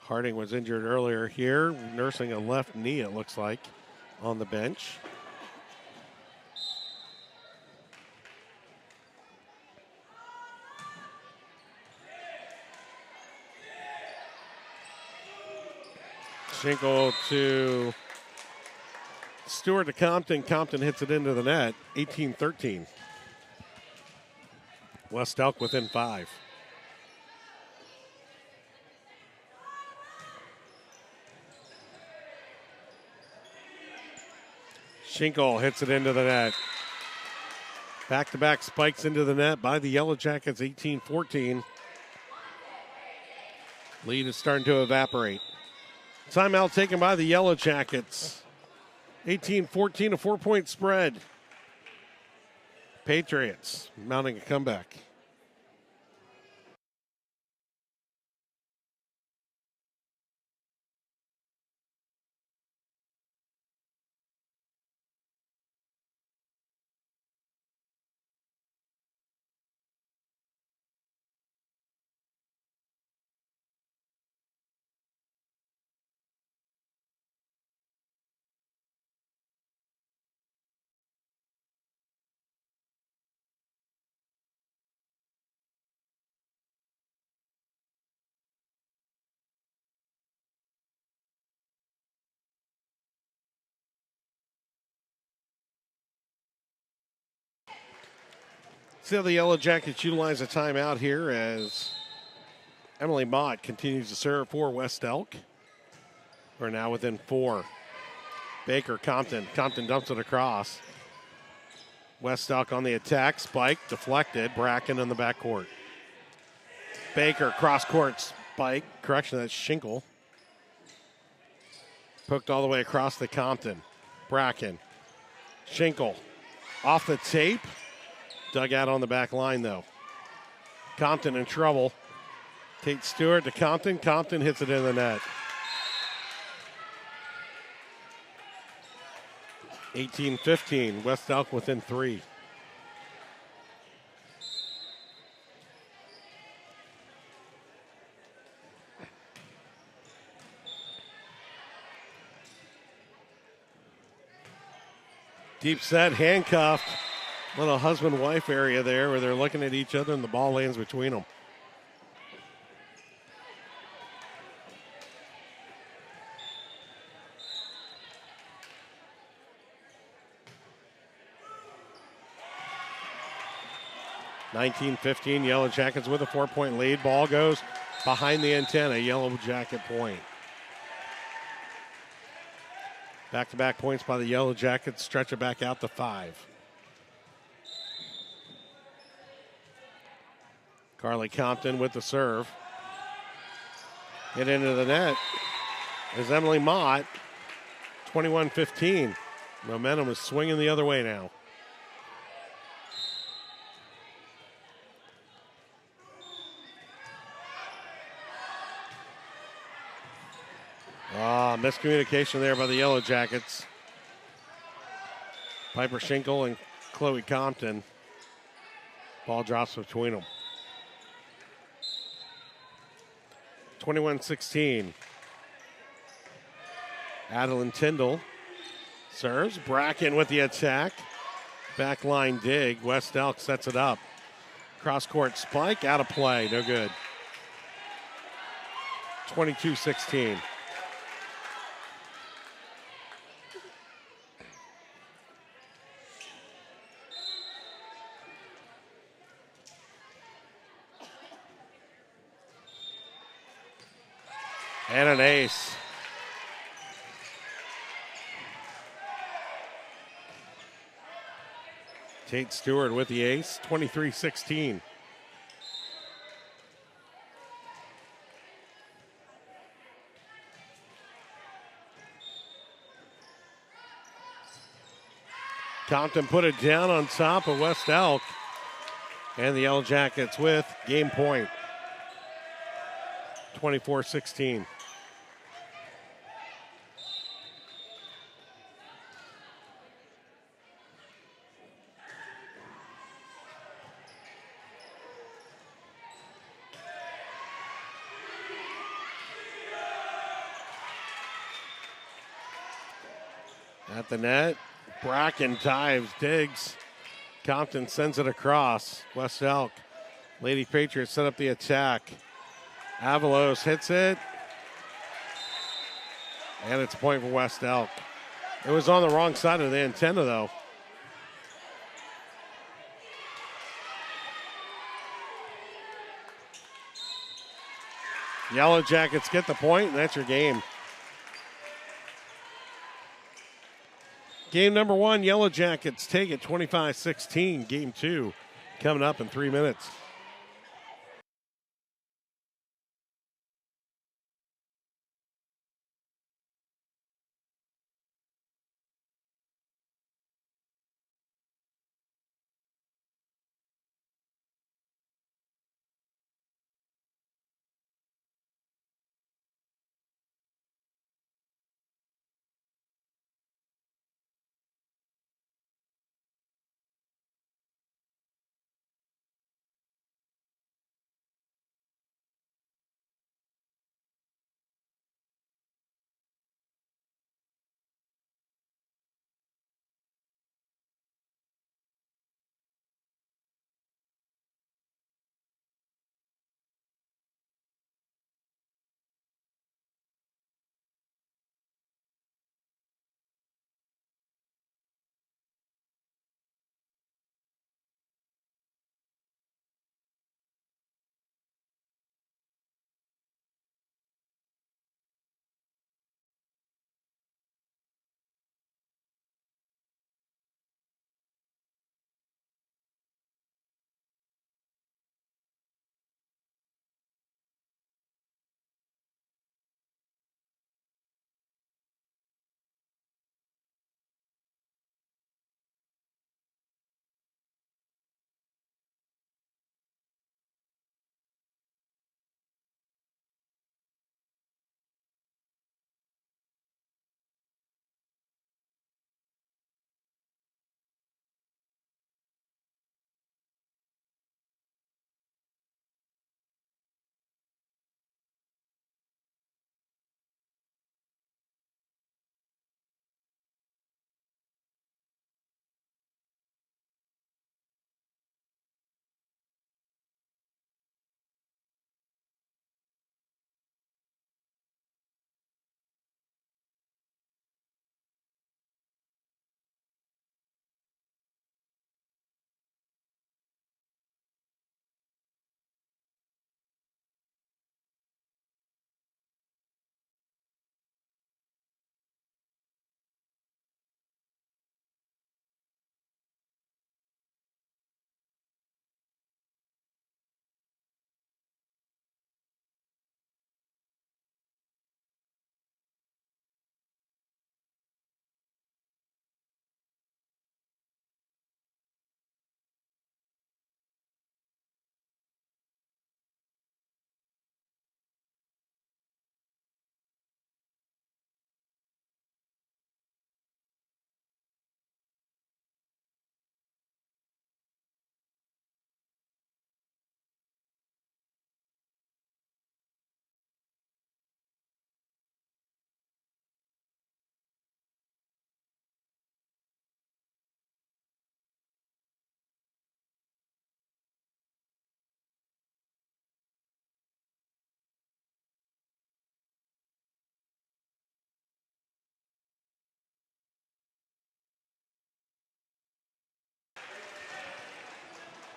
Harding was injured earlier here, nursing a left knee, it looks like, on the bench. Schinkel to Stewart to Compton. Compton hits it into the net, 18-13. West Elk within 5. Schinkel hits it into the net. Back-to-back spikes into the net by the Yellow Jackets, 18-14. Lead is starting to evaporate. Timeout taken by the Yellow Jackets. 18-14, a 4-point spread. Patriots mounting a comeback. See how the Yellow Jackets utilize a timeout here as Emily Mott continues to serve for West Elk. We're now within 4. Baker, Compton. Compton dumps it across. West Elk on the attack. Spike, deflected. Bracken in the backcourt. Baker, cross-court spike. Correction, that's Schinkel. Poked all the way across the Compton. Bracken. Schinkel. Off the tape. Dug out on the back line, though. Compton in trouble. Tate Stewart to Compton. Compton hits it in the net. 18-15. West Elk within 3. Deep set, handcuffed. Little husband-wife area there where they're looking at each other and the ball lands between them. (19-15) Yellow Jackets with a 4-point lead. Ball goes behind the antenna. Yellow Jacket point. Back-to-back points by the Yellow Jackets. Stretch it back out to 5. Carly Compton with the serve. Hit into the net is Emily Mott. 21-15. Momentum is swinging the other way now. Miscommunication there by the Yellow Jackets. Piper Schinkel and Chloe Compton. Ball drops between them. 21-16. Adeline Tyndall serves. Bracken with the attack. Backline dig. West Elk sets it up. Cross-court spike. Out of play. No good. 22-16. And an ace. Tate Stewart with the ace, 23-16. Compton put it down on top of West Elk. And the Yellow Jackets with game point. 24-16. At the net, Bracken dives, digs. Compton sends it across. West Elk. Lady Patriots set up the attack. Avalos hits it. And it's a point for West Elk. It was on the wrong side of the antenna, though. Yellow Jackets get the point, and that's your game. Game number one, Yellow Jackets take it 25-16. Game two coming up in 3 minutes.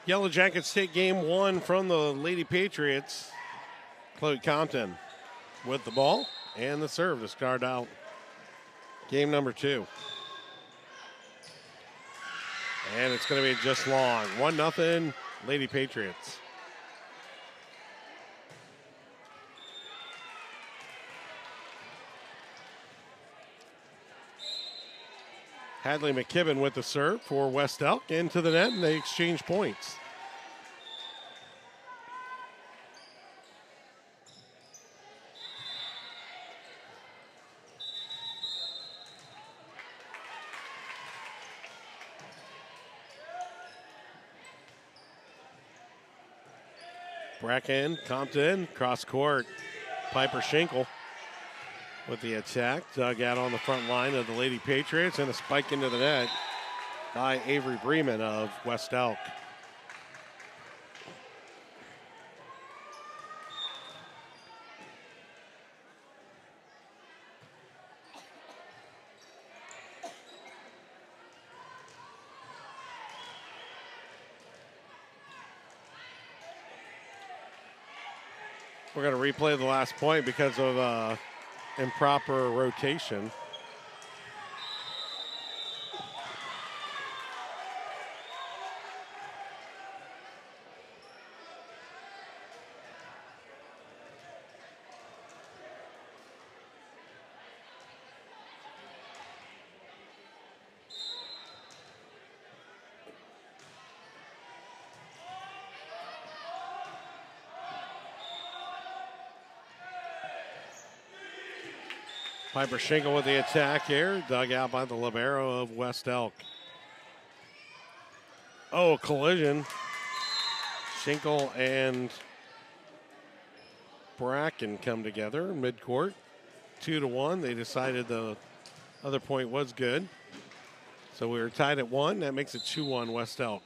Yellow Jackets take game one from the Lady Patriots. Chloe Compton with the ball and the serve to start out game number two. And it's going to be just long. 1-0 Lady Patriots. Hadley McKibben with the serve for West Elk into the net, and they exchange points. Bracken, Compton, cross court. Piper Schinkel with the attack. Dug out on the front line of the Lady Patriots, and a spike into the net by Avery Bremen of West Elk. We're going to replay the last point because of improper rotation. Piper Schinkel with the attack here, dug out by the libero of West Elk. Oh, collision. Schinkel and Bracken come together in midcourt. 2-1. They decided the other point was good. So we were tied at 1. That makes it 2-1 West Elk.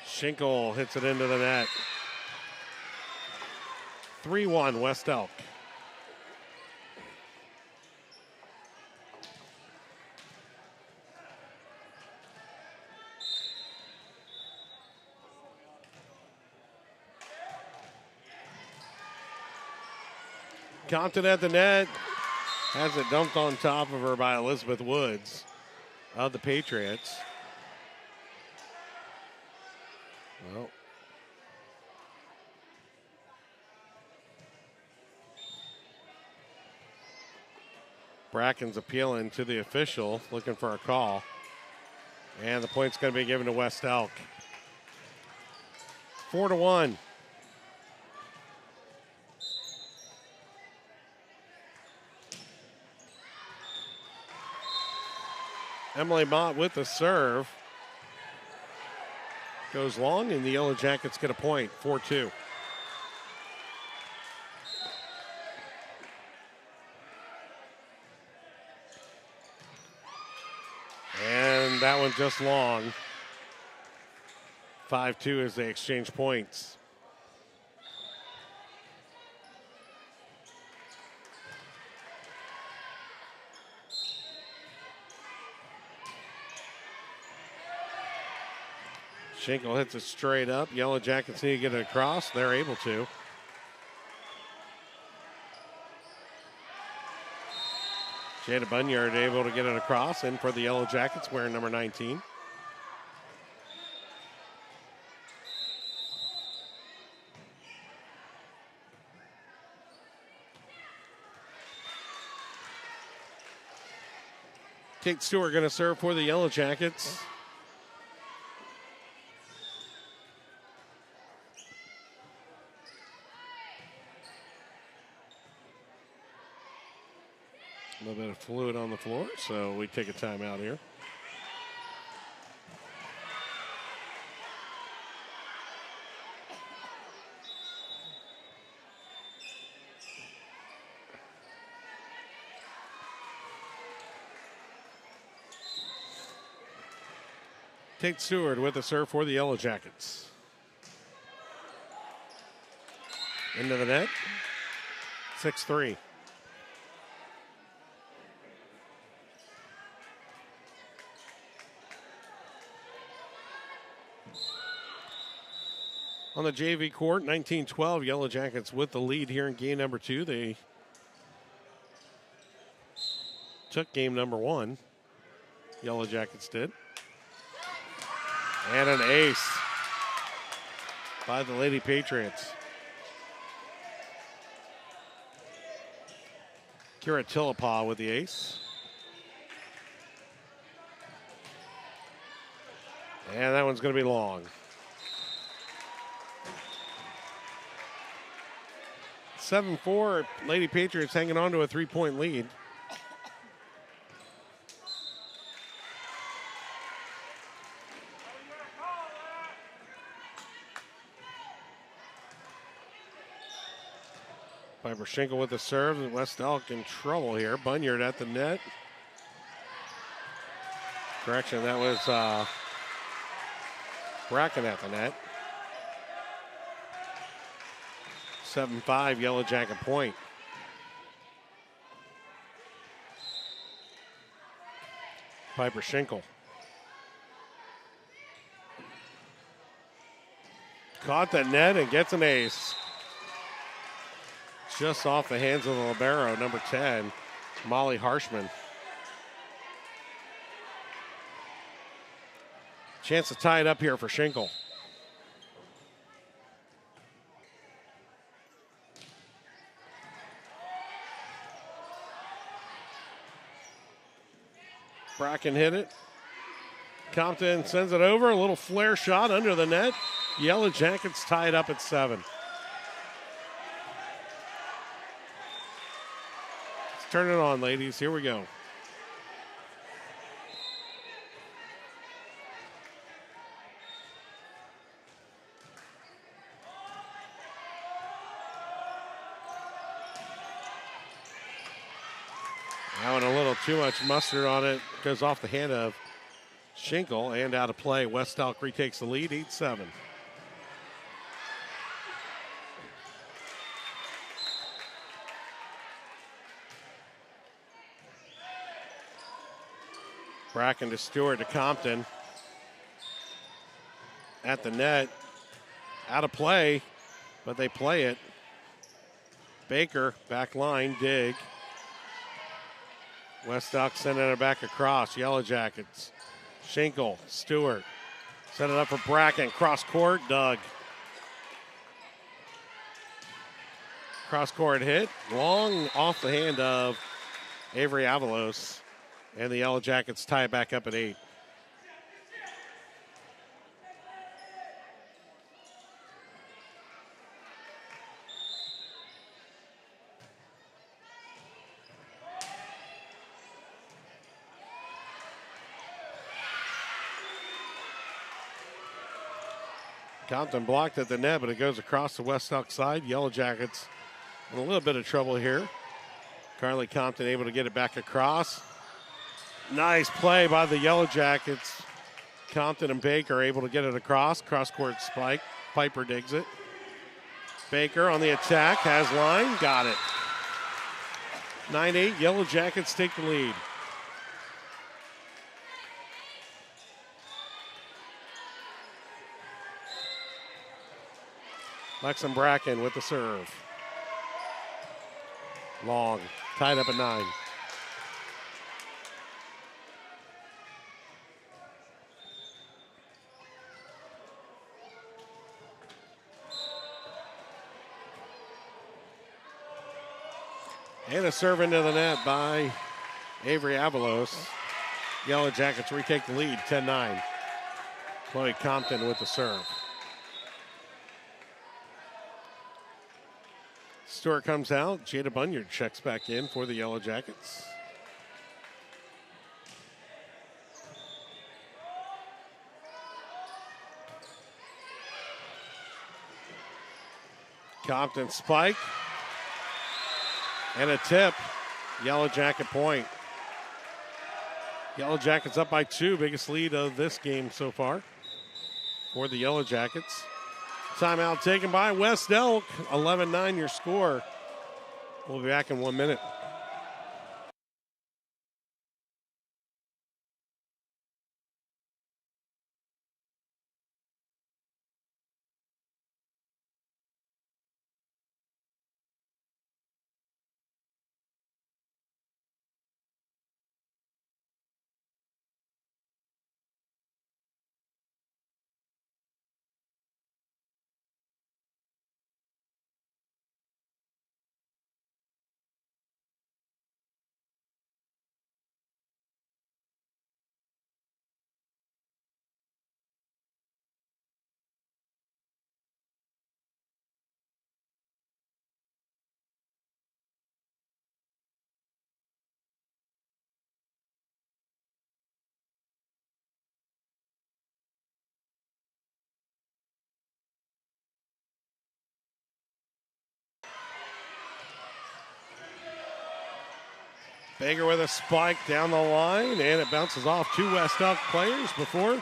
Schinkel hits it into the net. 3-1 West Elk. Compton at the net. Has it dumped on top of her by Elizabeth Woods of the Patriots. Well, Bracken's appealing to the official, looking for a call. And the point's going to be given to West Elk. 4-1. Emily Mott with the serve. Goes long, and the Yellow Jackets get a point, 4-2. And that one just long. 5-2 as they exchange points. Schinkel hits it straight up. Yellow Jackets need to get it across. They're able to. Jada Bunyard able to get it across. In for the Yellow Jackets, wearing number 19. Kate Stewart going to serve for the Yellow Jackets. A little bit of fluid on the floor, so we take a timeout here. Kate Stewart with the serve for the Yellow Jackets. Into the net. 6-3. on the JV court. 19-12, Yellow Jackets with the lead here in game number 2. They took game number 1. Yellow Jackets did. And an ace by the Lady Patriots. Girard with the ace. And that one's going to be long. 7-4, Lady Patriots hanging on to a 3-point lead. Piper Schinkel with the serve. West Elk in trouble here. Bunyard at the net. Correction, that was Bracken at the net. 7-5, Yellow Jacket point. Piper Schinkel. Caught the net and gets an ace. Just off the hands of the libero, number 10, Molly Harshman. Chance to tie it up here for Schinkel. Bracken hit it. Compton sends it over. A little flare shot under the net. Yellow Jackets tie it up at 7. Let's turn it on, ladies. Here we go. Having a little too much mustard on it. Goes off the hand of Schinkel and out of play. West Elk retakes the lead, 8-7. Bracken to Stewart to Compton. At the net. Out of play, but they play it. Baker, back line, dig. West Elk sending it back across. Yellow Jackets. Schinkel, Stewart. Set it up for Bracken. Cross court, Doug. Cross court hit. Long off the hand of Avery Avalos. And the Yellow Jackets tie it back up at 8. Compton blocked at the net, but it goes across the West Elk side. Yellow Jackets in a little bit of trouble here. Carly Compton able to get it back across. Nice play by the Yellow Jackets. Compton and Baker able to get it across. Cross-court spike. Piper digs it. Baker on the attack. Has line. Got it. 9-8. Yellow Jackets take the lead. Lexan Bracken with the serve. Long. Tied up at 9. And a serve into the net by Avery Avalos. Yellow Jackets retake the lead, 10-9. Chloe Compton with the serve. Stewart comes out. Jada Bunyard checks back in for the Yellow Jackets. Compton spike. And a tip. Yellow Jacket point. Yellow Jackets up by 2. Biggest lead of this game so far for the Yellow Jackets. Timeout taken by West Elk. 11-9 your score. We'll be back in 1 minute. Baker with a spike down the line, and it bounces off two West Elk players before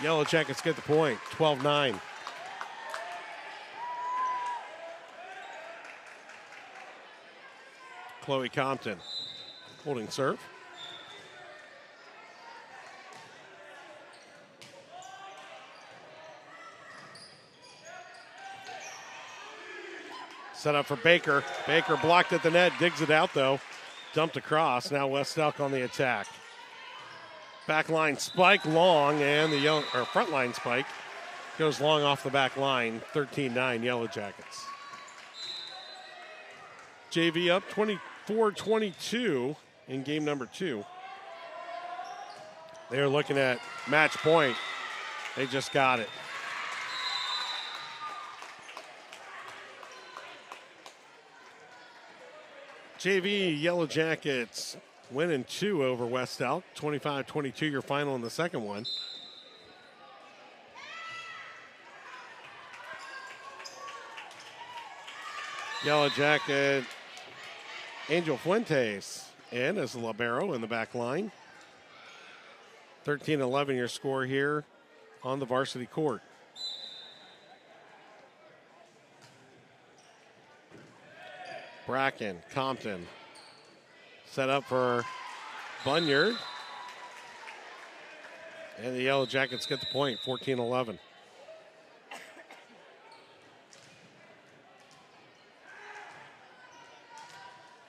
Yellow Jackets get the point, 12-9. Chloe Compton holding serve. Set up for Baker. Baker blocked at the net, digs it out though. Dumped across. Now West Elk on the attack. Back line spike long, and the front line spike goes long off the back line. 13-9 Yellow Jackets. JV up 24-22 in game number 2. They're looking at match point. They just got it. JV Yellow Jackets winning 2 over West Elk. 25-22 your final in the second one. Yellow Jacket Angel Fuentes in as the libero in the back line. 13-11 your score here on the varsity court. Bracken, Compton, set up for Bunyard. And the Yellow Jackets get the point, 14-11.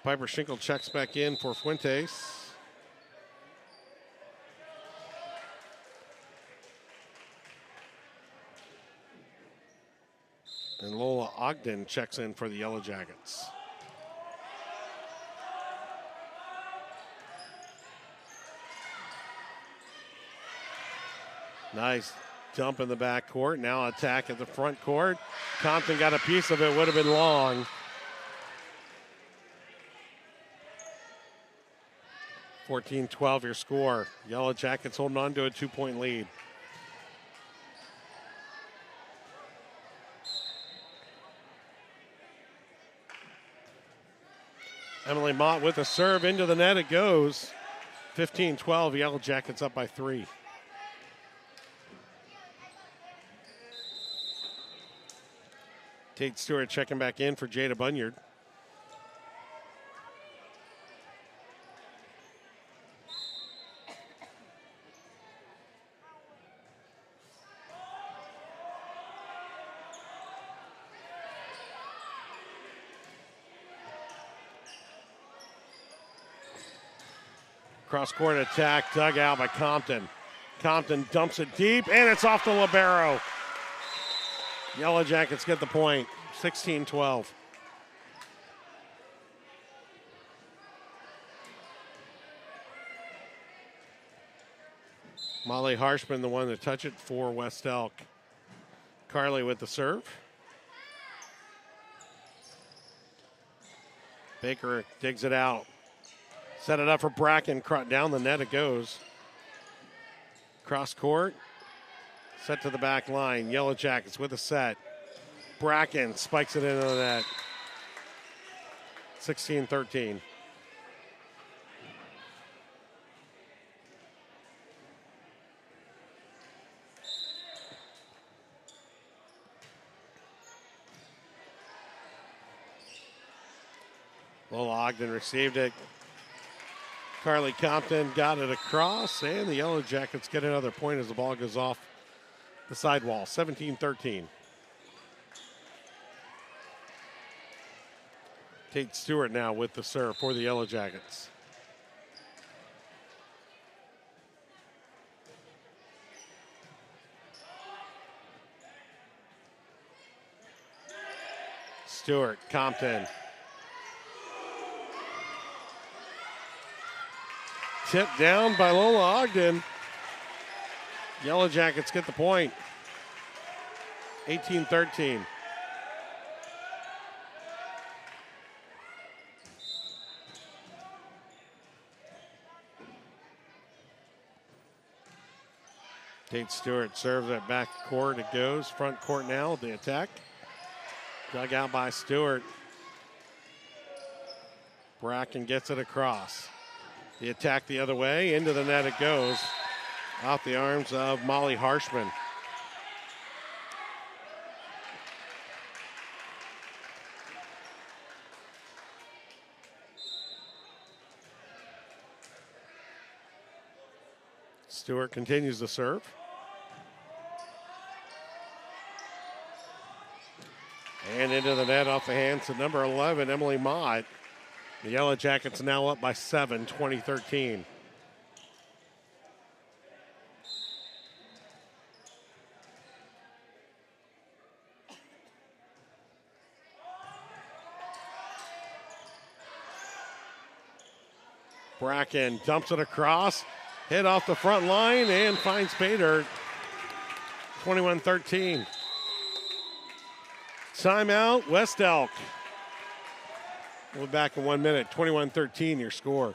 Piper Schinkel checks back in for Fuentes. And Lola Ogden checks in for the Yellow Jackets. Nice dump in the back court. Now attack at the front court. Compton got a piece of it, would have been long. 14-12 your score. Yellow Jackets holding on to a 2-point lead. Emily Mott with a serve into the net. It goes. 15-12. Yellow Jackets up by 3. Tate Stewart checking back in for Jada Bunyard. Cross-court attack, dug out by Compton. Compton dumps it deep, and it's off the libero. Yellow Jackets get the point, 16-12. Molly Harshman, the one to touch it for West Elk. Carly with the serve. Baker digs it out. Set it up for Bracken. Down the net it goes. Cross court. Set to the back line. Yellow Jackets with a set. Bracken spikes it into the net. 16-13. Lola Ogden received it. Carly Compton got it across, and the Yellow Jackets get another point as the ball goes off the sidewall, 17-13. Tate Stewart now with the serve for the Yellow Jackets. Stewart, Compton. Tipped down by Lola Ogden. Yellow Jackets get the point. 18-13. Tate Stewart serves at back court. It goes. Front court now, the attack. Dug out by Stewart. Bracken gets it across. The attack the other way. Into the net it goes. Off the arms of Molly Harshman. Stewart continues to serve. And into the net off the hands of number 11, Emily Mott. The Yellow Jackets now up by 7, 2013. Bracken dumps it across, hit off the front line, and finds Bader. 21-13. Timeout, West Elk. We'll be back in 1 minute. 21-13, your score.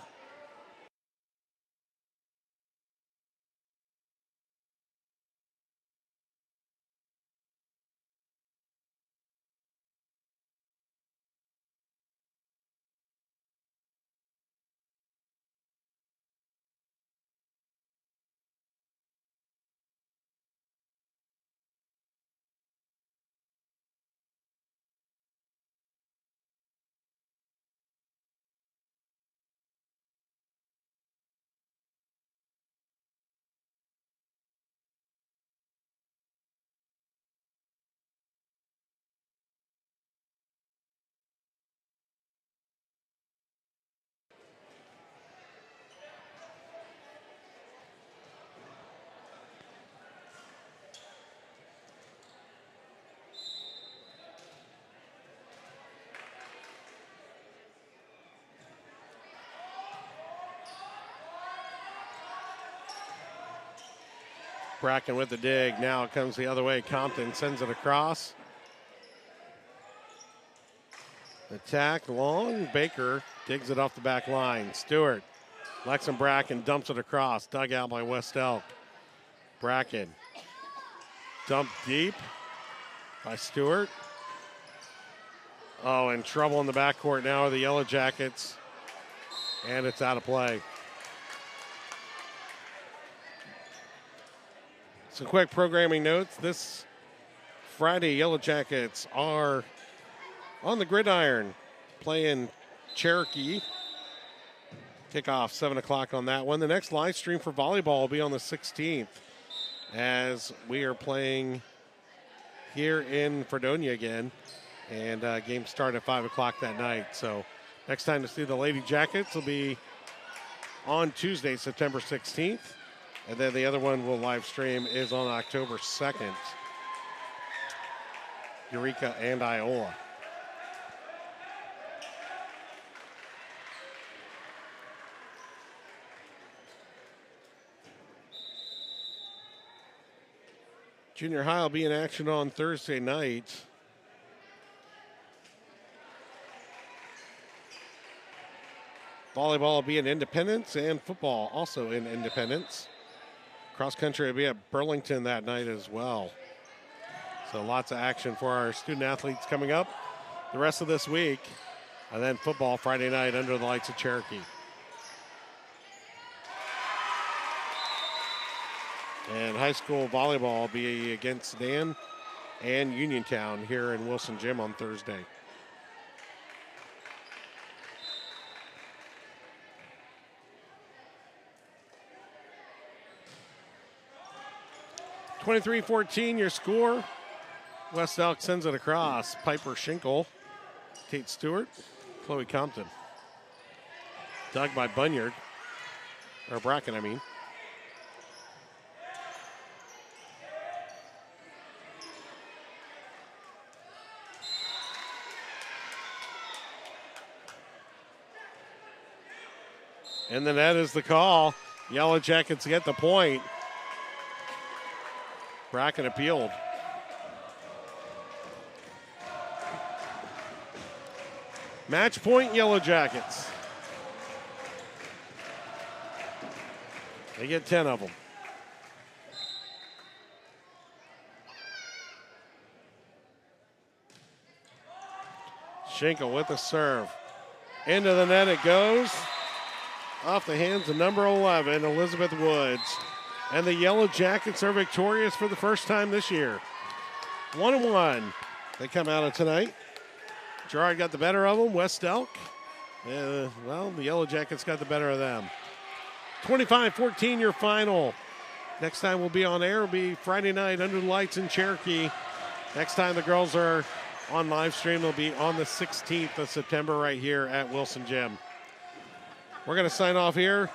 Bracken with the dig. Now it comes the other way. Compton sends it across. Attack long. Baker digs it off the back line. Stewart. Lexan Bracken dumps it across. Dug out by West Elk. Bracken. Dumped deep by Stewart. Oh, in trouble in the backcourt now are the Yellow Jackets. And it's out of play. Some quick programming notes. This Friday, Yellow Jackets are on the gridiron playing Cherokee. Kickoff 7 o'clock on that one. The next live stream for volleyball will be on the 16th as we are playing here in Fredonia again. And games start at 5 o'clock that night. So next time to see the Lady Jackets will be on Tuesday, September 16th. And then the other one we'll live stream is on October 2nd. Eureka and Iola. Junior high will be in action on Thursday night. Volleyball will be in Independence and football also in Independence. Cross country will be at Burlington that night as well. So lots of action for our student athletes coming up the rest of this week. And then football Friday night under the lights of Cherokee. And high school volleyball will be against Dan and Uniontown here in Wilson Gym on Thursday. (23-14) your score. West Elk sends it across. Piper Schinkel, Kate Stewart, Chloe Compton. Dug by Bunyard, or Bracken, I mean. And the net is the call. Yellow Jackets get the point. Bracken appealed. Match point, Yellow Jackets. They get 10 of them. Schinkel with the serve. Into the net it goes. Off the hands of number 11, Elizabeth Woods. And the Yellow Jackets are victorious for the first time this year. 1-1. They come out of tonight. Girard got the better of them. West Elk. The Yellow Jackets got the better of them. 25-14 your final. Next time we'll be on air will be Friday night under the lights in Cherokee. Next time the girls are on live stream, they'll be on the 16th of September right here at Wilson Gym. We're going to sign off here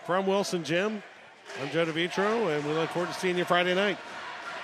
from Wilson Gym. I'm Joe DeVitro, and we look forward to seeing you Friday night.